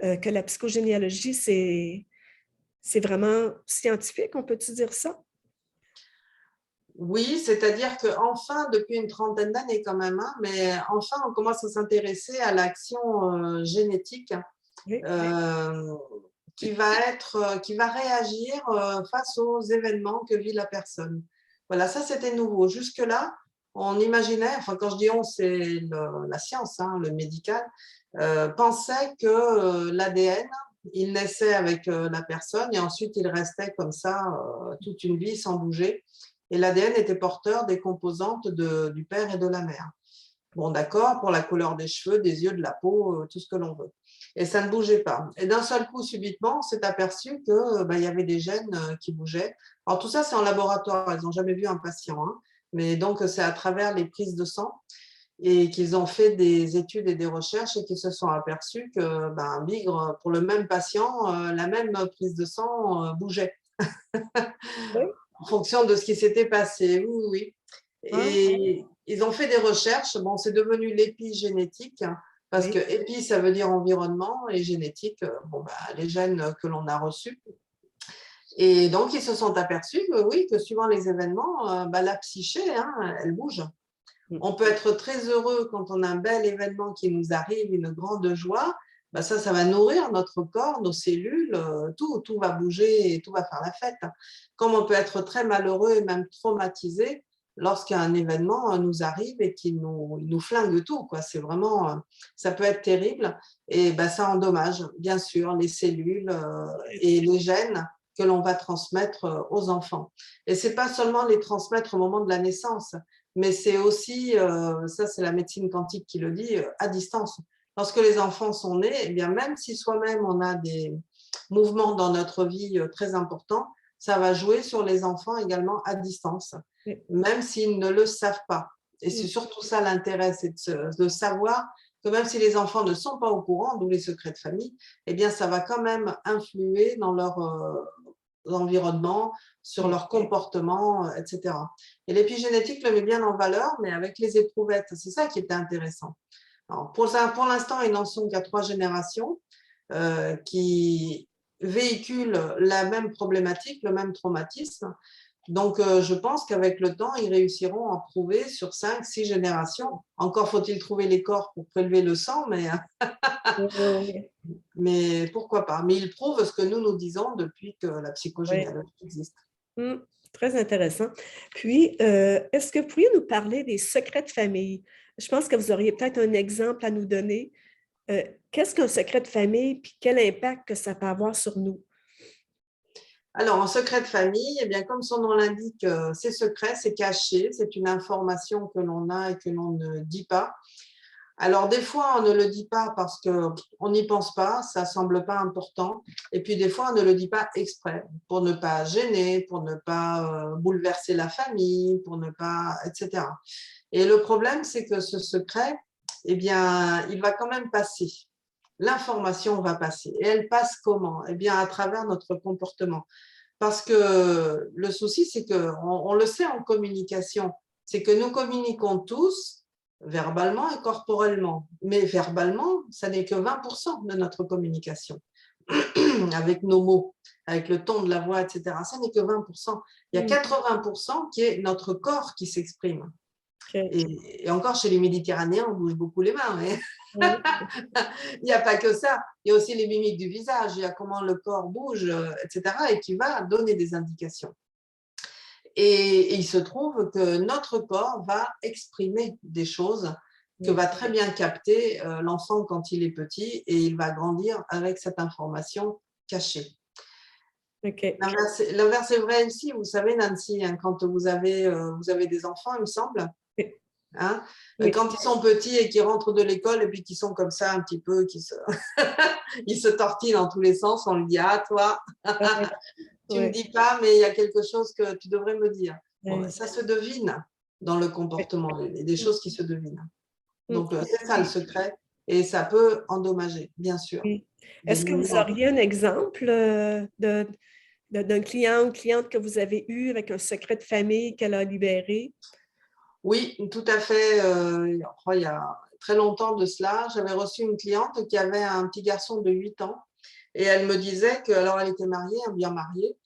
A: que la psychogénéalogie, c'est vraiment scientifique, on peut-tu dire ça?
B: Oui, c'est-à-dire qu'enfin, depuis une trentaine d'années quand même, hein, mais enfin, on commence à s'intéresser à l'action génétique
A: Oui.
B: euh, qui va réagir face aux événements que vit la personne. Voilà, ça c'était nouveau. Jusque-là, on imaginait, enfin quand je dis on, c'est la science, hein, le médical, pensait que l'ADN, il naissait avec la personne et ensuite il restait comme ça toute une vie sans bouger. Et l'ADN était porteur des composantes du père et de la mère. Bon, d'accord, pour la couleur des cheveux, des yeux, de la peau, tout ce que l'on veut. Et ça ne bougeait pas. Et d'un seul coup, subitement, on s'est aperçu qu'il y avait des gènes qui bougeaient. Alors tout ça, c'est en laboratoire. Ils n'ont jamais vu un patient. Hein. Mais donc, c'est à travers les prises de sang et qu'ils ont fait des études et des recherches et qu'ils se sont aperçus que, bigre, pour le même patient, la même prise de sang bougeait
A: Oui.
B: en fonction de ce qui s'était passé. Oui, oui, oui.
A: Ah,
B: Et ils ont fait des recherches. Bon, c'est devenu l'épigénétique, hein, parce que
A: oui.
B: épi, ça veut dire environnement, et génétique, les gènes que l'on a reçus. Et donc, ils se sont aperçus que oui, que suivant les événements, la psyché, hein, elle bouge.
A: Mm.
B: On peut être très heureux quand on a un bel événement qui nous arrive, une grande joie. Ça va nourrir notre corps, nos cellules, tout va bouger et tout va faire la fête. Comme on peut être très malheureux et même traumatisé lorsqu'un événement nous arrive et qu'il nous flingue tout, quoi. C'est vraiment, ça peut être terrible et ça endommage, bien sûr, les cellules et les gènes que l'on va transmettre aux enfants. Et c'est pas seulement les transmettre au moment de la naissance, mais c'est aussi, ça c'est la médecine quantique qui le dit, à distance. Lorsque les enfants sont nés, eh bien, même si soi-même on a des mouvements dans notre vie très importants, ça va jouer sur les enfants également à distance,
A: Oui.
B: même s'ils ne le savent pas. Et c'est
A: Mm.
B: surtout ça l'intérêt, c'est de savoir que même si les enfants ne sont pas au courant, d'où les secrets de famille, eh bien, ça va quand même influer dans leur environnement, sur
A: Oui.
B: leur comportement, etc. Et l'épigénétique le met bien en valeur, mais avec les éprouvettes. C'est ça qui était intéressant. Alors, pour l'instant, ils n'en sont qu'à 3 générations qui véhiculent la même problématique, le même traumatisme. Donc, je pense qu'avec le temps, ils réussiront à prouver sur 5, 6 générations. Encore faut-il trouver les corps pour prélever le sang,
A: Oui, oui,
B: mais pourquoi pas. Mais ils prouvent ce que nous disons depuis que la
A: oui.
B: psychogénéalogie existe.
A: Mm. très intéressant. Puis, est-ce que vous pourriez nous parler des secrets de famille? Je pense que vous auriez peut-être un exemple à nous donner. Qu'est-ce qu'un secret de famille, puis quel impact que ça peut avoir sur nous?
B: Alors, en secret de famille, eh bien, comme son nom l'indique, c'est secret, c'est caché, c'est une information que l'on a et que l'on ne dit pas. Alors, des fois, on ne le dit pas parce qu'on n'y pense pas, ça ne semble pas important. Et puis, des fois, on ne le dit pas exprès pour ne pas gêner, pour ne pas bouleverser la famille, pour ne pas, etc. Et le problème, c'est que ce secret, eh bien, il va quand même passer. L'information va passer. Et elle passe comment? Eh bien, à travers notre comportement. Parce que le souci, c'est qu'on le sait en communication, c'est que nous communiquons tous verbalement et corporellement. Mais verbalement, ça n'est que 20% de notre communication, avec nos mots, avec le ton de la voix, etc. Ça n'est que 20%. Il y a 80% qui est notre corps qui s'exprime.
A: OK.
B: Et encore, chez les Méditerranéens, on bouge beaucoup les mains. Mais
A: Oui.
B: il n'y a pas que ça. Il y a aussi les mimiques du visage. Il y a comment le corps bouge, etc. Et qui va donner des indications. Et il se trouve que notre corps va exprimer des choses que va très bien capter l'enfant quand il est petit et il va grandir avec cette information cachée.
A: OK.
B: L'inverse est vrai aussi. Vous savez, Nancy, hein, quand vous avez des enfants, il me semble,
A: Oui.
B: hein,
A: Oui.
B: quand ils sont petits et qu'ils rentrent de l'école et puis qu'ils sont comme ça un petit peu, ils se tortillent dans tous les sens, on lui dit: «Ah, toi,
A: Oui.
B: tu me
A: Oui.
B: dis pas, mais il y a quelque chose que tu devrais me dire». Bon,
A: Oui.
B: ça se devine dans le
A: Oui.
B: comportement, il y a des choses qui se devinent.
A: Mm.
B: Donc, c'est ça le secret et ça peut endommager, bien sûr,
A: Oui.
B: des
A: Est-ce que vous
B: millions.
A: auriez un exemple d'un client ou cliente que vous avez eu avec un secret de famille qu'elle a libéré?
B: Oui, tout à fait. Il y a très longtemps de cela, j'avais reçu une cliente qui avait un petit garçon de 8 ans et elle me disait que, alors elle était mariée, hein, bien mariée,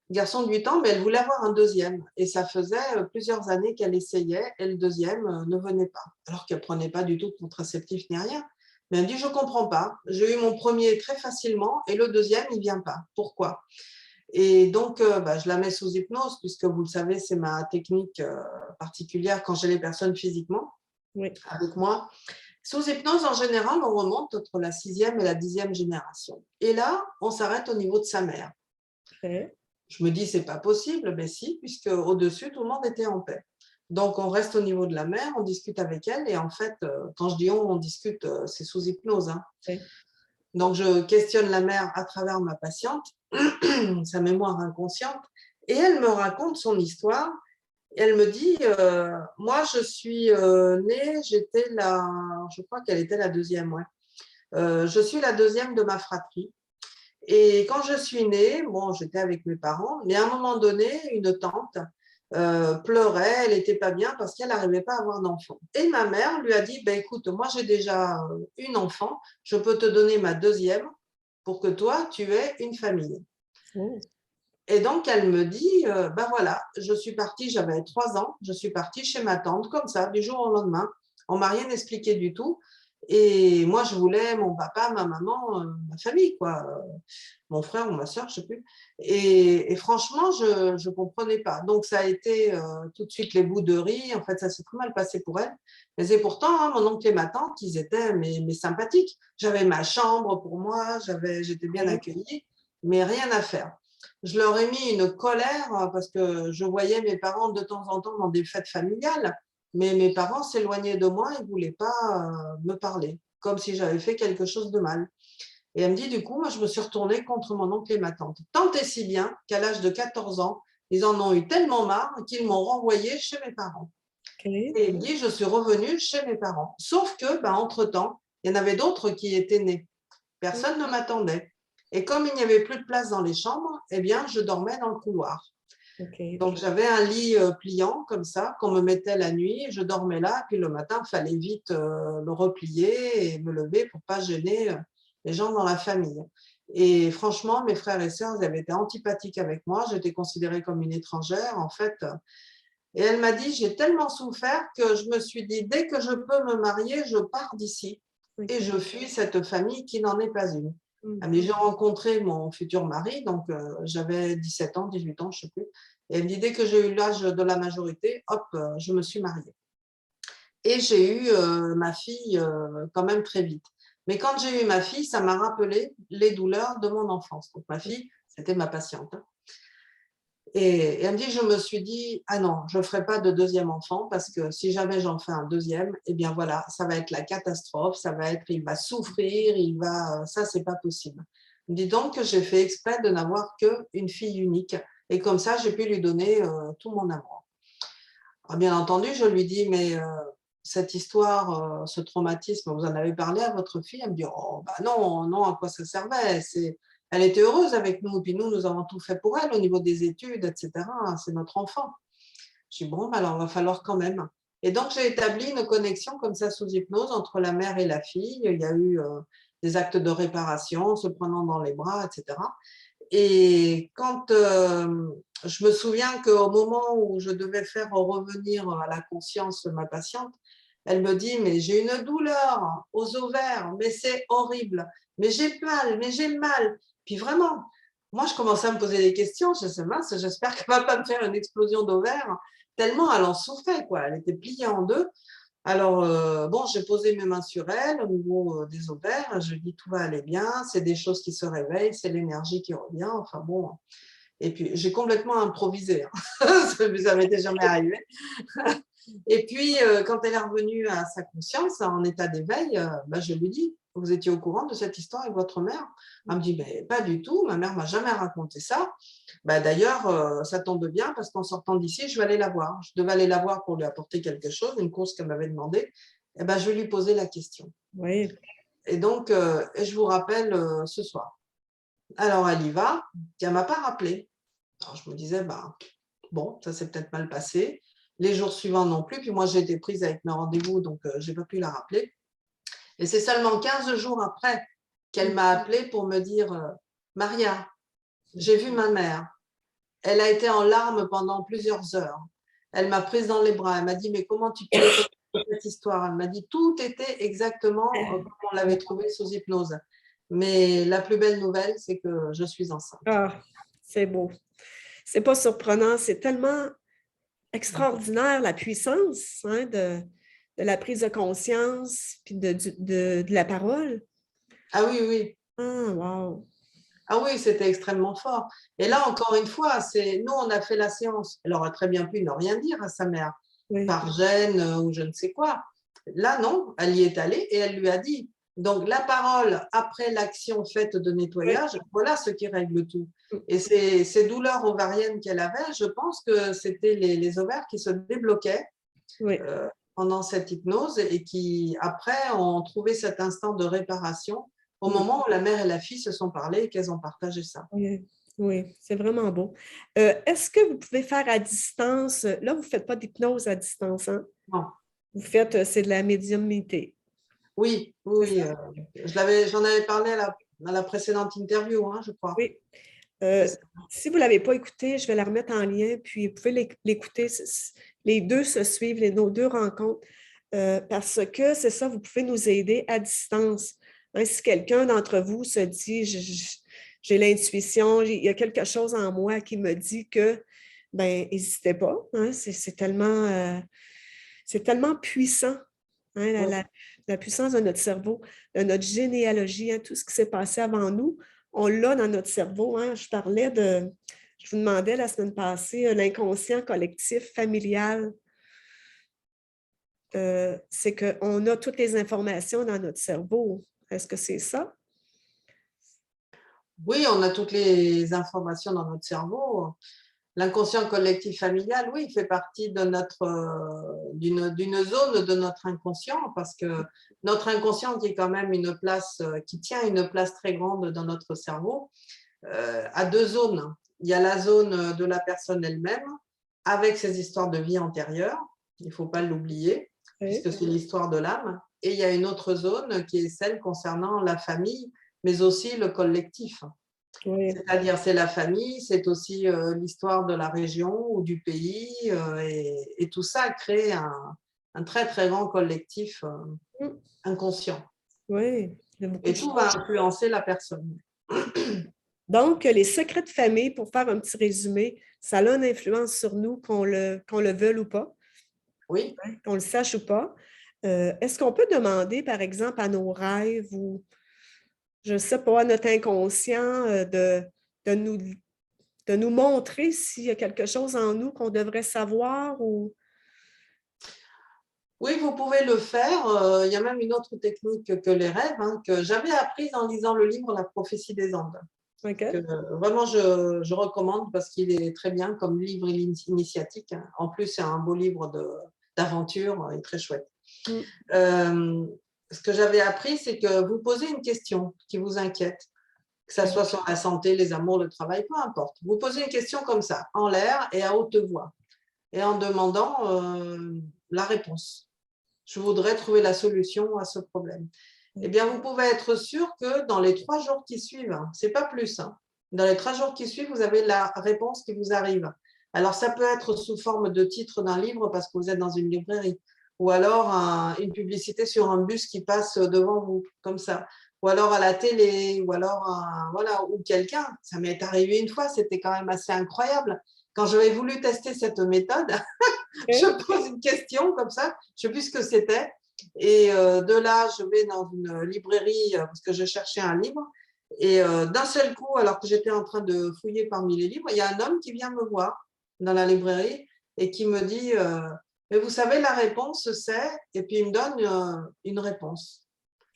B: garçon de 8 ans, mais elle voulait avoir un deuxième. Et ça faisait plusieurs années qu'elle essayait et le deuxième ne venait pas, alors qu'elle ne prenait pas du tout de contraceptif ni rien. Mais elle me dit, je ne comprends pas. J'ai eu mon premier très facilement et le deuxième, il ne vient pas. Pourquoi? Et donc, je la mets sous hypnose, puisque vous le savez, c'est ma technique particulière quand j'ai les personnes physiquement
A: Oui.
B: avec moi. Sous hypnose, en général, on remonte entre la 6e et la 10e génération. Et là, on s'arrête au niveau de sa mère.
A: OK.
B: Je me dis, c'est pas possible, mais si, puisque au-dessus, tout le monde était en paix. Donc, on reste au niveau de la mère, on discute avec elle, et en fait, quand je dis on discute, c'est sous hypnose, hein.
A: Oui.
B: Donc, je questionne la mère à travers ma patiente, sa mémoire inconsciente, et elle me raconte son histoire. Et elle me dit, moi, je suis née, je crois qu'elle était la deuxième, ouais. Je suis la deuxième de ma fratrie. Et quand je suis née, bon, j'étais avec mes parents, mais à un moment donné, une tante pleurait, elle n'était pas bien parce qu'elle n'arrivait pas à avoir d'enfant. Et ma mère lui a dit, ben, écoute, moi j'ai déjà une enfant, je peux te donner ma deuxième pour que toi, tu aies une famille.
A: Oh.
B: Et donc, elle me dit, ben voilà, je suis partie, j'avais 3 ans, je suis partie chez ma tante, comme ça, du jour au lendemain. On ne m'a rien expliqué du tout. Et moi, je voulais mon papa, ma maman, ma famille, quoi. Mon frère ou ma soeur, je ne sais plus. Et franchement, je ne comprenais pas. Donc, ça a été tout de suite les bouderies. En fait, ça s'est très mal passé pour elle. Mais c'est pourtant, hein, mon oncle et ma tante, ils étaient mais sympathiques. J'avais ma chambre pour moi, j'étais bien
A: Oui.
B: accueillie, mais rien à faire. Je leur ai mis une colère parce que je voyais mes parents de temps en temps dans des fêtes familiales, mais mes parents s'éloignaient de moi et ne voulaient pas me parler, comme si j'avais fait quelque chose de mal. Et elle me dit, du coup, moi, je me suis retournée contre mon oncle et ma tante. Tant et si bien qu'à l'âge de 14 ans, ils en ont eu tellement marre qu'ils m'ont renvoyée chez mes parents.
A: OK.
B: Et elle me dit, je suis revenue chez mes parents. Sauf que, entre-temps, il y en avait d'autres qui étaient nés. Personne ne m'attendait. Et comme il n'y avait plus de place dans les chambres, eh bien, je dormais dans le couloir.
A: OK.
B: Donc, j'avais un lit pliant comme ça, qu'on me mettait la nuit. Je dormais là, puis le matin, il fallait vite le replier et me lever pour ne pas gêner les gens dans la famille. Et franchement, mes frères et sœurs, ils avaient été antipathiques avec moi. J'étais considérée comme une étrangère, en fait. Et elle m'a dit, j'ai tellement souffert que je me suis dit, dès que je peux me marier, je pars d'ici. Et
A: OK.
B: je fuis cette famille qui n'en est pas une.
A: Mm.
B: Ah, mais j'ai rencontré mon futur mari, donc j'avais 17 ans, 18 ans, je ne sais plus. Et elle me dit, dès que j'ai eu l'âge de la majorité, hop, je me suis mariée. Et j'ai eu ma fille quand même très vite. Mais quand j'ai eu ma fille, ça m'a rappelé les douleurs de mon enfance. Donc ma fille, c'était ma patiente, hein. Et elle me dit, je me suis dit, ah non, je ne ferai pas de deuxième enfant parce que si jamais j'en fais un deuxième, eh bien voilà, ça va être la catastrophe, ça va être, il va souffrir, ça, c'est pas possible. Elle me dit donc que j'ai fait exprès de n'avoir qu'une fille unique et comme ça, j'ai pu lui donner tout mon amour. Alors, bien entendu, je lui dis, mais cette histoire, ce traumatisme, vous en avez parlé à votre fille? Elle me dit, oh, bah non, non, à quoi ça servait? Elle était heureuse avec nous, puis nous avons tout fait pour elle au niveau des études, etc. C'est notre enfant. Je dis, bon, bah alors, il va falloir quand même. Et donc, j'ai établi une connexion comme ça sous hypnose entre la mère et la fille. Il y a eu des actes de réparation, se prenant dans les bras, etc. Et quand je me souviens qu'au moment où je devais faire revenir à la conscience ma patiente, elle me dit, mais j'ai une douleur aux ovaires, mais c'est horrible, mais j'ai mal, mais j'ai mal. Puis vraiment, moi, je commençais à me poser des questions, je sais mince, j'espère qu'elle ne va pas me faire une explosion d'ovaires, tellement elle en souffrait, quoi. Elle était pliée en deux. Alors, bon, j'ai posé mes mains sur elle au niveau des ovaires. Je dis tout va aller bien, c'est des choses qui se réveillent, c'est l'énergie qui revient. Enfin bon. Et puis, j'ai complètement improvisé, hein. Ça m'était jamais arrivé. Et puis, quand elle est revenue à sa conscience, en état d'éveil, bah, je lui dis, vous étiez au courant de cette histoire avec votre mère? Elle me dit, mais pas du tout, ma mère m'a jamais raconté ça. Bah, d'ailleurs, ça tombe bien parce qu'en sortant d'ici, je vais aller la voir. Je devais aller la voir pour lui apporter quelque chose, une course qu'elle m'avait demandé. Et ben, je vais lui poser la question.
A: Oui.
B: Et donc, je vous rappelle ce soir. Alors, elle y va, et elle ne m'a pas rappelé. Alors, je me disais, bah, bon, ça s'est peut-être mal passé. Les jours suivants non plus. Puis moi, j'ai été prise avec mes rendez-vous, donc je n'ai pas pu la rappeler. Et c'est seulement 15 jours après qu'elle m'a appelé pour me dire, Maria, j'ai vu ma mère. Elle a été en larmes pendant plusieurs heures. Elle m'a prise dans les bras. Elle m'a dit, mais comment tu peux connaître cette histoire? Elle m'a dit, tout était exactement comme on l'avait trouvé sous hypnose. Mais la plus belle nouvelle, c'est que je suis enceinte.
A: Ah, c'est beau. C'est pas surprenant, c'est tellement extraordinaire la puissance, hein, de la prise de conscience puis de la parole.
B: Ah oui, oui.
A: Ah, wow.
B: Ah oui, c'était extrêmement fort. Et là, encore une fois, nous, on a fait la séance. Elle aurait très bien pu ne rien dire à sa mère,
A: Oui,
B: par gêne ou je ne sais quoi. Là, non, elle y est allée et elle lui a dit. Donc, la parole après l'action faite de
A: oui.
B: nettoyage, voilà ce qui règle tout. Et ces douleurs ovariennes qu'elle avait, je pense que c'était les ovaires qui se débloquaient
A: Oui,
B: pendant cette hypnose et qui, après, ont trouvé cet instant de réparation au
A: oui,
B: moment où la mère et la fille se sont parlé et qu'elles ont partagé ça.
A: oui, oui, c'est vraiment beau. Est-ce que vous pouvez faire à distance? Là, vous ne faites pas d'hypnose à distance, hein?
B: Non.
A: Vous faites, c'est de la médiumnité.
B: Oui,
A: C'est
B: oui,
A: ça?
B: j'en avais parlé à la précédente interview, hein, je crois.
A: Oui.
B: C'est ça.
A: Si vous ne l'avez pas écouté, je vais la remettre en lien, puis vous pouvez l'écouter. Les deux se suivent, nos deux rencontres, parce que c'est ça, vous pouvez nous aider à distance. Hein, si quelqu'un d'entre vous se dit, j'ai l'intuition, il y a quelque chose en moi qui me dit que, ben, n'hésitez pas. Hein, c'est tellement puissant, hein,
B: Oui.
A: la puissance de notre cerveau, de notre généalogie, hein, tout ce qui s'est passé avant nous, on l'a dans notre cerveau. Hein. Je vous demandais la semaine passée, l'inconscient collectif familial. C'est qu'on a toutes les informations dans notre cerveau. Est-ce que c'est ça?
B: Oui, on a toutes les informations dans notre cerveau. L'inconscient collectif familial, oui, il fait partie de d'une zone de notre inconscient parce que notre inconscient qui est quand même qui tient une place très grande dans notre cerveau, a deux zones. Il y a la zone de la personne elle-même avec ses histoires de vie antérieures, il ne faut pas l'oublier,
A: Oui.
B: puisque c'est l'histoire de l'âme. Et il y a une autre zone qui est celle concernant la famille, mais aussi le collectif.
A: Oui.
B: C'est-à-dire, c'est la famille, c'est aussi l'histoire de la région ou du pays, et tout ça crée un très, très grand collectif inconscient.
A: Oui. Il y a beaucoup
B: Et
A: de
B: tout va
A: choses.
B: influencer la personne.
A: Donc, les secrets de famille, pour faire un petit résumé, ça a une influence sur nous, qu'on le veuille ou pas,
B: Oui.
A: hein, qu'on le sache ou pas. Est-ce qu'on peut demander, par exemple, à nos rêves ou, je ne sais pas, à notre inconscient de nous, de nous montrer s'il y a quelque chose en nous qu'on devrait savoir ou…
B: Oui, vous pouvez le faire. Il y a même une autre technique que les rêves, hein, que j'avais apprise en lisant le livre La prophétie des Andes,
A: OK?
B: que vraiment je recommande parce qu'il est très bien comme livre initiatique, hein. En plus, c'est un beau livre d'aventure et très chouette.
A: Mm.
B: Ce que j'avais appris, c'est que vous posez une question qui vous inquiète, que ça soit sur la santé, les amours, le travail, peu importe. Vous posez une question comme ça, en l'air et à haute voix, et en demandant la réponse. Je voudrais trouver la solution à ce problème. Eh bien, vous pouvez être sûr que dans les 3 jours qui suivent, c'est pas plus, hein, dans les 3 jours qui suivent, vous avez la réponse qui vous arrive. Alors, ça peut être sous forme de titre d'un livre parce que vous êtes dans une librairie, ou alors une publicité sur un bus qui passe devant vous, comme ça, ou alors à la télé, ou alors voilà, ou quelqu'un. Ça m'est arrivé une fois, c'était quand même assez incroyable. Quand j'avais voulu tester cette méthode, je pose une question comme ça, je ne sais plus ce que c'était. Et de là, je vais dans une librairie parce que je cherchais un livre. Et d'un seul coup, alors que j'étais en train de fouiller parmi les livres, il y a un homme qui vient me voir dans la librairie et qui me dit mais vous savez, la réponse, c'est… Et puis il me donne une réponse.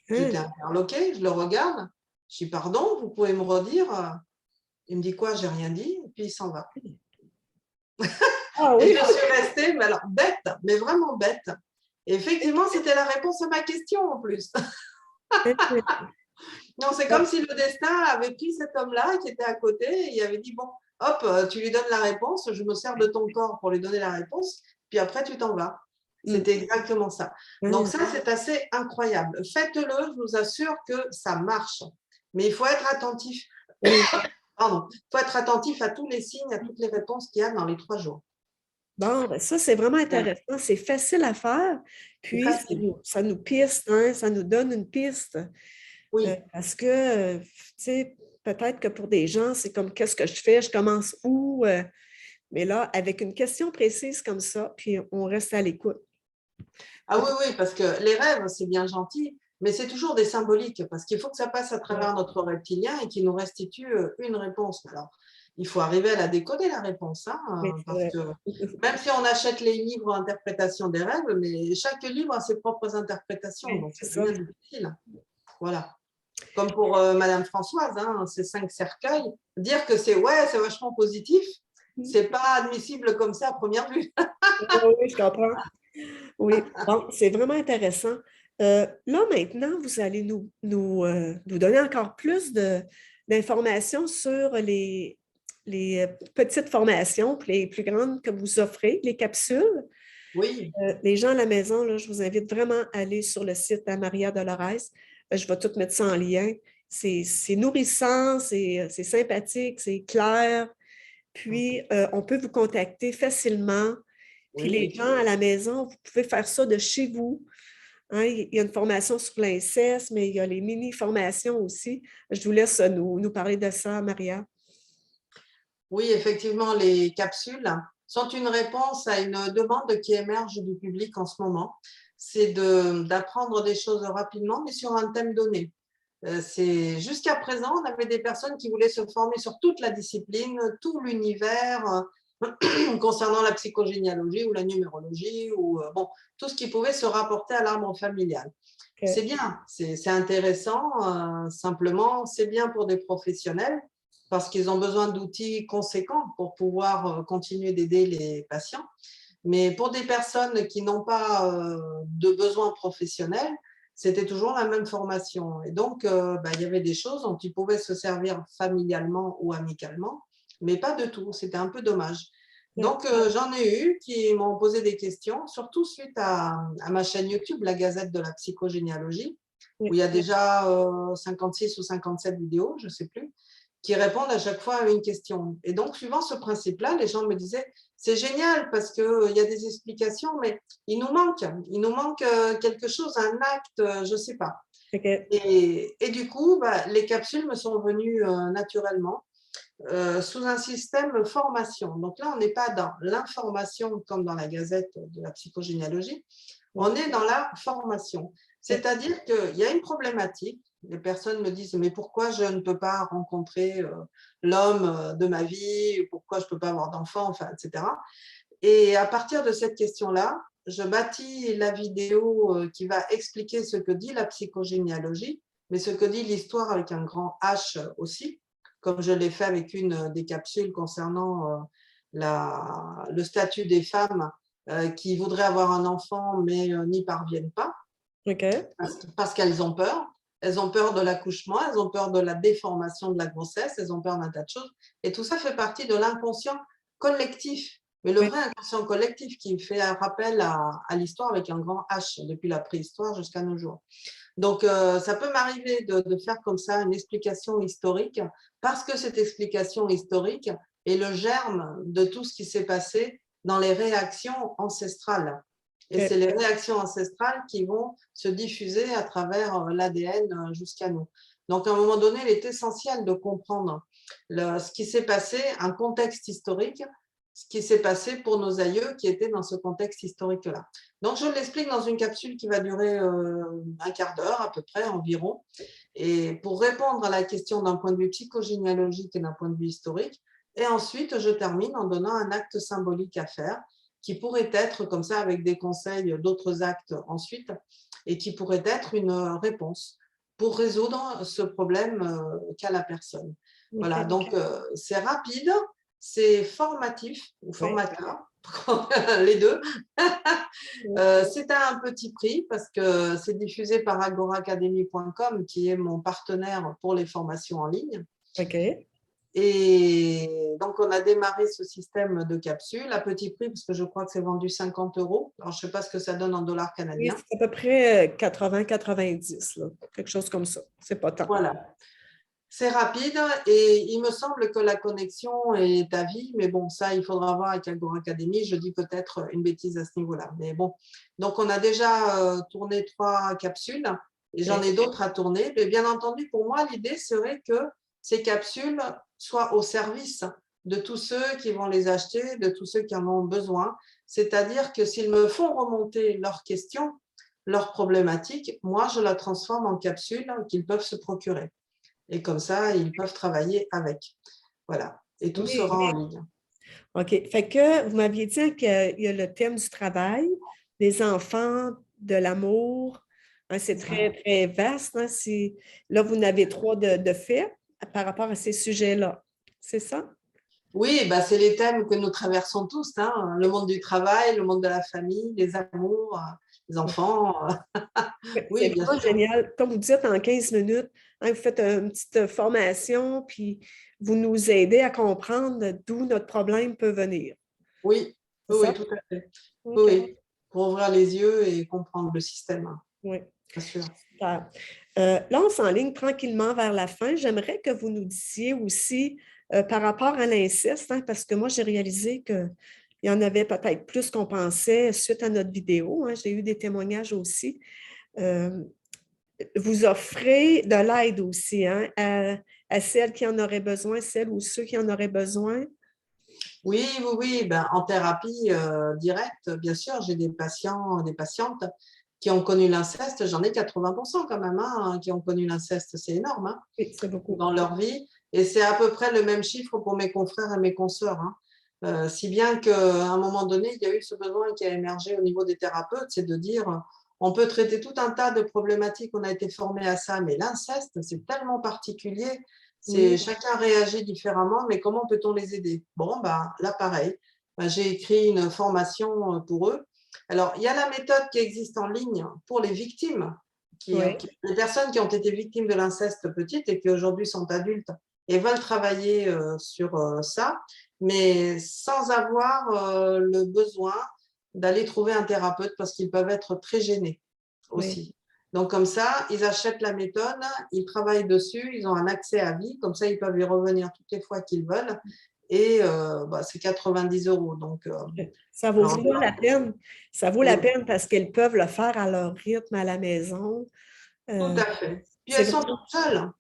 B: J'étais interloquée, je le regarde. Je dis pardon, vous pouvez me redire Il me dit quoi? J'ai rien dit. Et puis il s'en va.
A: Ah
B: Et
A: oui!
B: je suis restée, mais alors bête, mais vraiment bête. Et effectivement, c'était la réponse à ma question en plus. Non, c'est comme si le destin avait pris cet homme-là qui était à côté et il avait dit, bon, hop, tu lui donnes la réponse, je me sers de ton corps pour lui donner la réponse, puis après tu t'en vas. C'était exactement ça. Donc ça, c'est assez incroyable. Faites-le, je vous assure que ça marche. Mais il faut être attentif.
A: Oui.
B: Pardon. Il faut être attentif à tous les signes, à toutes les réponses qu'il y a dans les 3 jours.
A: Bon, ben ça, c'est vraiment intéressant. C'est facile à faire.
B: C'est
A: Puis,
B: facile.
A: ça nous piste, hein, ça nous donne une piste.
B: Oui.
A: Parce que, tu sais, peut-être que pour des gens, c'est comme qu'est-ce que je fais, je commence où? Mais là, avec une question précise comme ça, puis on reste à l'écoute.
B: Ah oui, oui, parce que les rêves, c'est bien gentil, mais c'est toujours des symboliques, parce qu'il faut que ça passe à travers notre reptilien et qu'il nous restitue une réponse. Alors, il faut arriver à la décoder, la réponse, hein,
A: Oui, c'est
B: parce
A: vrai.
B: que même si on achète les livres d'interprétation des rêves, mais chaque livre a ses propres interprétations,
A: Oui,
B: donc
A: c'est
B: c'est
A: ça.
B: bien difficile. Voilà. Comme pour Madame Françoise, hein, ces 5 cercueils, dire que c'est ouais, c'est vachement positif, c'est pas admissible comme ça à première vue.
A: Oui, je comprends. Oui, bon, c'est vraiment intéressant. Là, maintenant, vous allez nous donner encore plus d'informations sur les petites formations, puis les plus grandes que vous offrez, les capsules.
B: Oui,
A: Les gens à la maison, là, je vous invite vraiment à aller sur le site à Maria Dolores. Je vais tout mettre ça en lien. C'est nourrissant, c'est sympathique, c'est clair. Puis, on peut vous contacter facilement. Puis, les
B: oui.
A: gens à la maison, vous pouvez faire ça de chez vous. Hein, il y a une formation sur l'inceste, mais il y a les mini-formations aussi. Je vous laisse nous parler de ça, Maria.
B: Oui, effectivement, les capsules sont une réponse à une demande qui émerge du public en ce moment. C'est d'apprendre des choses rapidement, mais sur un thème donné. Jusqu'à présent, on avait des personnes qui voulaient se former sur toute la discipline, tout l'univers concernant la psychogénéalogie ou la numérologie ou bon, tout ce qui pouvait se rapporter à l'arbre familial.
A: OK.
B: C'est bien, c'est intéressant, simplement, c'est bien pour des professionnels parce qu'ils ont besoin d'outils conséquents pour pouvoir continuer d'aider les patients. Mais pour des personnes qui n'ont pas de besoins professionnels, c'était toujours la même formation. Et donc, il y avait des choses dont ils pouvaient se servir familialement ou amicalement, mais pas de tout. C'était un peu dommage. Donc, j'en ai eu qui m'ont posé des questions, surtout suite à ma chaîne YouTube, la Gazette de la psychogénéalogie, où il y a déjà 56 ou 57 vidéos, je ne sais plus, qui répondent à chaque fois à une question. Et donc, suivant ce principe-là, les gens me disaient, c'est génial parce qu'il y a des explications, mais il nous manque quelque chose, un acte, je ne sais pas.
A: OK.
B: Et du coup, bah, les capsules me sont venues naturellement sous un système formation. Donc là, on n'est pas dans l'information comme dans la gazette de la psychogénéalogie, on est dans la formation. C'est-à-dire qu'il y a une problématique. Les personnes me disent, mais pourquoi je ne peux pas rencontrer l'homme de ma vie, pourquoi je ne peux pas avoir d'enfant, enfin, etc. Et à partir de cette question-là, je bâtis la vidéo qui va expliquer ce que dit la psychogénéalogie, mais ce que dit l'histoire avec un grand H aussi, comme je l'ai fait avec une des capsules concernant le statut des femmes qui voudraient avoir un enfant mais n'y parviennent pas,
A: OK.
B: parce qu'elles ont peur. Elles ont peur de l'accouchement, elles ont peur de la déformation de la grossesse, elles ont peur d'un tas de choses. Et tout ça fait partie de l'inconscient collectif. Mais le
A: Oui.
B: vrai inconscient collectif qui fait un rappel à l'histoire avec un grand H, depuis la préhistoire jusqu'à nos jours. Donc, ça peut m'arriver de faire comme ça une explication historique, parce que cette explication historique est le germe de tout ce qui s'est passé dans les réactions ancestrales. Et
A: OK.
B: c'est les réactions ancestrales qui vont se diffuser à travers l'ADN jusqu'à nous. Donc, à un moment donné, il est essentiel de comprendre ce qui s'est passé, un contexte historique, ce qui s'est passé pour nos aïeux qui étaient dans ce contexte historique-là. Donc, je l'explique dans une capsule qui va durer un quart d'heure à peu près environ. Et pour répondre à la question d'un point de vue psychogénéalogique et d'un point de vue historique. Et ensuite, je termine en donnant un acte symbolique à faire qui pourrait être comme ça avec des conseils d'autres actes ensuite et qui pourrait être une réponse pour résoudre ce problème qu'a la personne. Voilà, donc c'est rapide, c'est formatif ou
A: Oui.
B: formateur, les deux. C'est à un petit prix parce que c'est diffusé par agoraacademy.com qui est mon partenaire pour les formations en ligne.
A: OK.
B: Et donc, on a démarré ce système de capsules à petit prix parce que je crois que c'est vendu 50 €. Alors, je ne sais pas ce que ça donne en dollars
A: Oui,
B: canadiens.
A: c'est à peu près 80-90, là, quelque chose comme ça. C'est pas tant.
B: Voilà. C'est rapide et il me semble que la connexion est à vie, mais bon, ça, il faudra voir avec Agora Academy. Je dis peut-être une bêtise à ce niveau-là. Mais bon, donc on a déjà tourné 3 capsules et j'en
A: OK.
B: ai d'autres à tourner. Mais bien entendu, pour moi, l'idée serait que ces capsules soient au service de tous ceux qui vont les acheter, de tous ceux qui en ont besoin. C'est-à-dire que s'ils me font remonter leurs questions, leurs problématiques, moi, je la transforme en capsules qu'ils peuvent se procurer. Et comme ça, ils peuvent travailler avec. Voilà. Et tout
A: Oui.
B: sera en ligne.
A: OK. Fait que vous m'aviez dit qu'il y a le thème du travail, des enfants, de l'amour. Hein, c'est très, très vaste. Hein, là, vous en avez 3 de fait par rapport à ces sujets-là. C'est ça?
B: Oui, bah, c'est les thèmes que nous traversons tous, hein. Le monde du travail, le monde de la famille, les amours, les enfants.
A: C'est
B: Oui, bien
A: vraiment
B: sûr.
A: génial. Comme vous dites, en 15 minutes, hein, vous faites une petite formation, puis vous nous aidez à comprendre d'où notre problème peut venir.
B: Oui,
A: C'est
B: oui,
A: ça?
B: oui, tout à fait. Oui,
A: OK.
B: oui. Pour ouvrir les yeux et comprendre le système, hein,
A: Oui.
B: bien sûr.
A: Super. Là, on s'enligne tranquillement vers la fin. J'aimerais que vous nous disiez aussi par rapport à l'inceste, hein, parce que moi, j'ai réalisé qu'il y en avait peut-être plus qu'on pensait suite à notre vidéo. Hein. J'ai eu des témoignages aussi. Euh, Vous offrez de l'aide aussi hein, à celles qui en auraient besoin, celles ou ceux qui en auraient besoin.
B: Oui, oui, oui. Ben, en thérapie directe, bien sûr, j'ai des patients, des patientes qui ont connu l'inceste. J'en ai 80% quand même hein, qui ont connu l'inceste. C'est énorme. Hein,
A: Oui, c'est beaucoup.
B: dans leur vie. Et c'est à peu près le même chiffre pour mes confrères et mes consoeurs. Hein. Si bien qu'à un moment donné, il y a eu ce besoin qui a émergé au niveau des thérapeutes, c'est de dire, on peut traiter tout un tas de problématiques, on a été formé à ça, mais l'inceste, c'est tellement particulier,
A: Oui,
B: chacun réagit différemment, mais comment peut-on les aider? Bon, bah, là, pareil, bah, j'ai écrit une formation pour eux. Alors, il y a la méthode qui existe en ligne pour les victimes,
A: oui,
B: les personnes qui ont été victimes de l'inceste petite et qui aujourd'hui sont adultes et veulent travailler sur ça, mais sans avoir le besoin d'aller trouver un thérapeute parce qu'ils peuvent être très gênés
A: oui.
B: aussi. Donc comme ça, ils achètent la méthode, ils travaillent dessus, ils ont un accès à vie, comme ça ils peuvent y revenir toutes les fois qu'ils veulent et bah, c'est 90 €. Donc,
A: Ça vaut
B: alors,
A: vraiment la peine. Ça vaut la
B: oui,
A: peine parce qu'elles peuvent le faire à leur rythme à la maison.
B: Tout à fait. Puis
A: C'est
B: elles sont
A: vraiment...
B: toutes seules.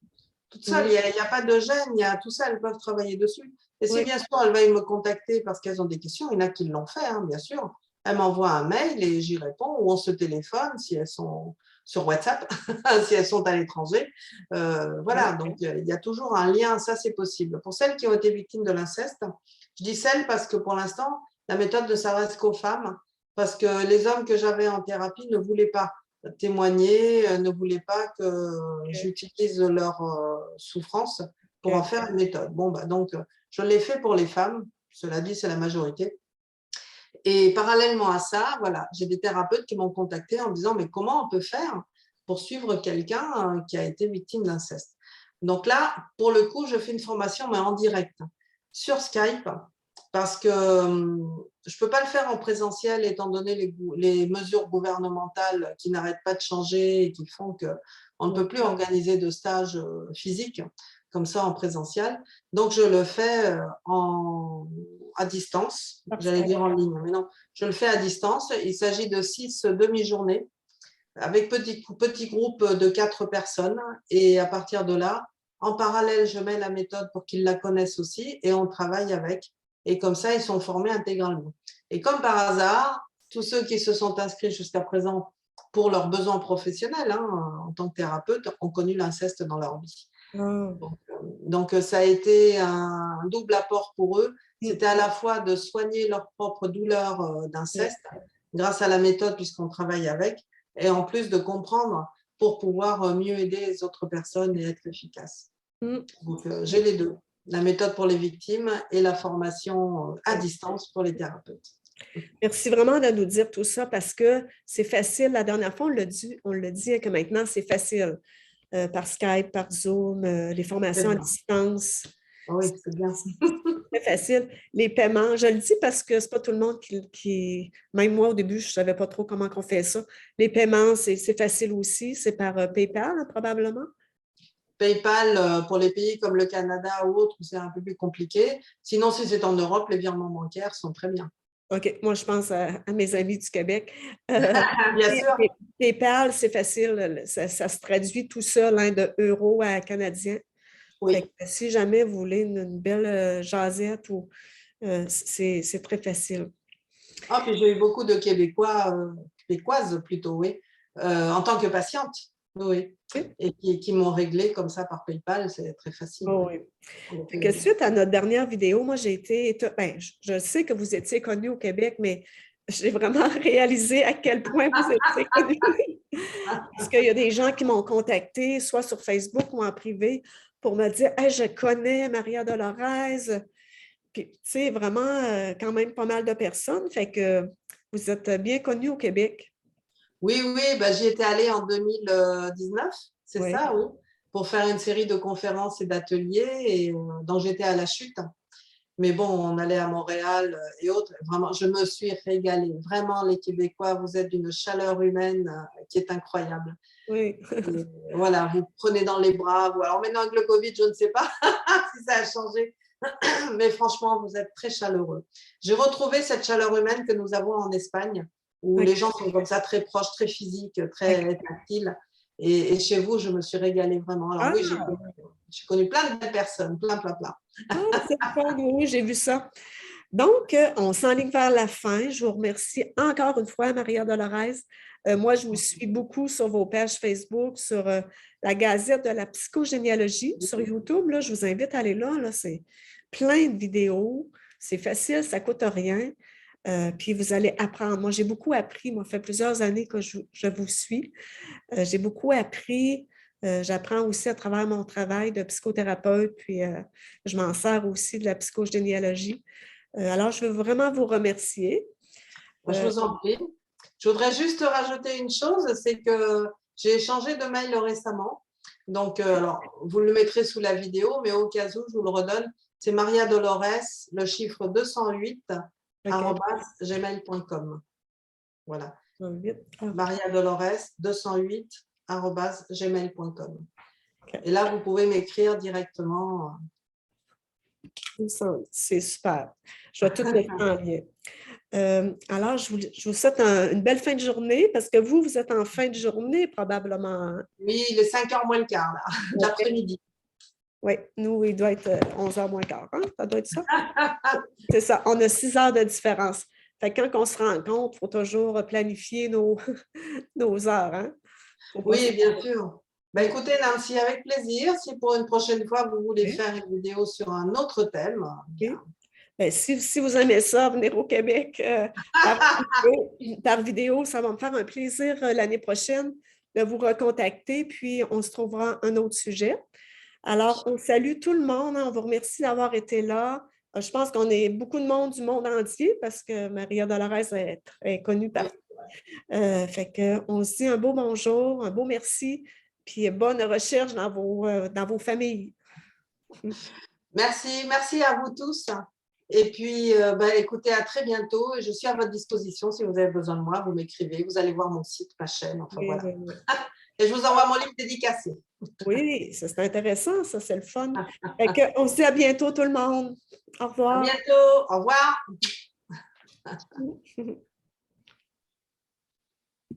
B: Toutes seules.
A: Oui,
B: Il y a pas de gêne, tout ça, elles peuvent travailler dessus. Et si
A: oui,
B: bien sûr elles veulent me contacter parce qu'elles ont des questions, il y en a qui l'ont fait, hein, bien sûr. Elles m'envoient un mail et j'y réponds, ou on se téléphone si elles sont sur WhatsApp, si elles sont à l'étranger. Voilà, donc il y a toujours un lien, ça c'est possible. Pour celles qui ont été victimes de l'inceste, je dis celles parce que pour l'instant, la méthode ne s'adresse qu'aux femmes, parce que les hommes que j'avais en thérapie ne voulaient pas témoigner, ne voulaient pas que j'utilise leur souffrance pour en
A: ok.
B: faire une méthode. Bon, bah, donc, je l'ai fait pour les femmes, cela dit, c'est la majorité. Et parallèlement à ça, voilà, j'ai des thérapeutes qui m'ont contacté en me disant, mais comment on peut faire pour suivre quelqu'un qui a été victime d'inceste? Donc là, pour le coup, je fais une formation, mais en direct, sur Skype, parce que je ne peux pas le faire en présentiel, étant donné les mesures gouvernementales qui n'arrêtent pas de changer et qui font qu'on ne peut plus organiser de stage physique comme ça en présentiel. Donc, je le fais à distance, j'allais dire en ligne, mais non, je le fais à distance. Il s'agit de 6 demi-journées avec petit groupe de 4 personnes. Et à partir de là, en parallèle, je mets la méthode pour qu'ils la connaissent aussi et on travaille avec. Et comme ça, ils sont formés intégralement. Et comme par hasard, tous ceux qui se sont inscrits jusqu'à présent pour leurs besoins professionnels, hein, en tant que thérapeute, ont connu l'inceste dans leur vie.
A: Ah,
B: Donc, ça a été un double apport pour eux. C'était à la fois de soigner leur propre douleur d'inceste grâce à la méthode puisqu'on travaille avec, et en plus de comprendre pour pouvoir mieux aider les autres personnes et être efficace. Donc, j'ai les deux, la méthode pour les victimes et la formation à distance pour les thérapeutes.
A: merci vraiment de nous dire tout ça parce que c'est facile. La dernière fois, on l'a dit que maintenant, c'est facile par Skype, par Zoom, les formations à distance.
B: Oui, c'est bien.
A: C'est très facile. Les paiements, je le dis parce que c'est pas tout le monde même moi au début, je savais pas trop comment on fait ça. Les paiements, c'est facile aussi. C'est par PayPal, hein, probablement.
B: PayPal, pour les pays comme le Canada ou autres, c'est un peu plus compliqué. Sinon, si c'est en Europe, les virements bancaires sont très bien.
A: OK, moi, je pense à mes amis du Québec.
B: Bien sûr.
A: PayPal, c'est facile. Ça se traduit tout seul hein, de euros à canadien. Fait
B: Oui.
A: que si jamais vous voulez une belle jasette, c'est très facile.
B: Ah, puis j'ai eu beaucoup de Québécois, Québécoises plutôt, oui, en tant que patiente, oui,
A: Oui.
B: et qui m'ont réglé comme ça par PayPal, c'est très facile.
A: Oh, oui. Fait que suite à notre dernière vidéo, moi, j'ai été, ben, je sais que vous étiez connu au Québec, mais j'ai vraiment réalisé à quel point vous étiez connu. Parce qu'il y a des gens qui m'ont contacté, soit sur Facebook ou en privé, pour me dire hey, je connais Maria Dolores. Puis, tu sais, vraiment, quand même pas mal de personnes. Fait que vous êtes bien connu au Québec.
B: Oui, oui, bah, j'y étais allée en 2019, c'est
A: Oui.
B: ça, oui, pour faire une série de conférences et d'ateliers et dont j'étais à la chute. Mais bon, on allait à Montréal et autres. Vraiment, je me suis régalée. Vraiment, les Québécois, vous êtes d'une chaleur humaine qui est incroyable.
A: Oui.
B: Et voilà, vous prenez dans les bras. Alors maintenant, avec le Covid, je ne sais pas si ça a changé. Mais franchement, vous êtes très chaleureux. J'ai retrouvé cette chaleur humaine que nous avons en Espagne, où les gens sont comme ça, très proches, très physiques, très tactiles. Et chez vous, je me suis régalée vraiment. Alors oui,
A: Ah,
B: j'ai connu plein de belles personnes, plein, plein, plein.
A: ah, c'est le fun. Oui, j'ai vu ça. Donc, on s'enligne vers la fin. Je vous remercie encore une fois, Maria Dolores. Moi, je vous suis beaucoup sur vos pages Facebook, sur la Gazette de la psychogénéalogie, sur YouTube. Là, je vous invite à aller là. Là, c'est plein de vidéos. C'est facile, ça ne coûte rien. Puis vous allez apprendre. Moi, j'ai beaucoup appris. Moi, ça fait plusieurs années que je vous suis. J'ai beaucoup appris. J'apprends aussi à travers mon travail de psychothérapeute, puis je m'en sers aussi de la psychogénéalogie. Alors, je veux vraiment vous remercier.
B: Je vous en prie. Je voudrais juste rajouter une chose, c'est que j'ai changé de mail récemment. Donc, alors, vous le mettrez sous la vidéo, mais au cas où, je vous le redonne. C'est Maria Dolores, le chiffre 208,
A: OK.
B: gmail.com. Voilà.
A: Vite.
B: Maria Dolores, 208, gmail.com.
A: OK.
B: Et là, vous pouvez m'écrire directement.
A: C'est super. Je vais tout mettre en lien. Alors, je vous souhaite une belle fin de journée parce que vous êtes en fin de journée probablement. Hein?
B: Oui, il est 5h moins le quart, là, l'après-midi.
A: Oui, nous, il doit être 11h moins quart. Hein? Ça doit être ça. C'est ça. On a 6 heures de différence. Fait que quand on se rencontre, il faut toujours planifier nos, nos heures. Hein?
B: Oui, bien sûr. Ben, écoutez, Nancy, avec plaisir. Si pour une prochaine fois, vous voulez faire une vidéo sur un autre thème, bien.
A: Ben, si vous aimez ça, venir au Québec par vidéo, ça va me faire un plaisir l'année prochaine de vous recontacter, puis on se trouvera un autre sujet. Alors, on salue tout le monde. Hein, on vous remercie d'avoir été là. Je pense qu'on est beaucoup de monde du monde entier parce que Maria Dolores est connue partout. Fait qu'on se dit un beau bonjour, un beau merci, puis bonne recherche dans vos familles.
B: Merci, merci à vous tous. Et puis, écoutez, à très bientôt. Je suis à votre disposition. Si vous avez besoin de moi, vous m'écrivez. Vous allez voir mon site, ma chaîne. Enfin,
A: Oui,
B: voilà.
A: oui, oui.
B: Et je vous envoie mon livre dédicacé.
A: Oui, ça c'est intéressant, ça c'est le fun. Fait que, on se dit à bientôt tout le monde. Au
B: À
A: revoir.
B: bientôt. Au revoir.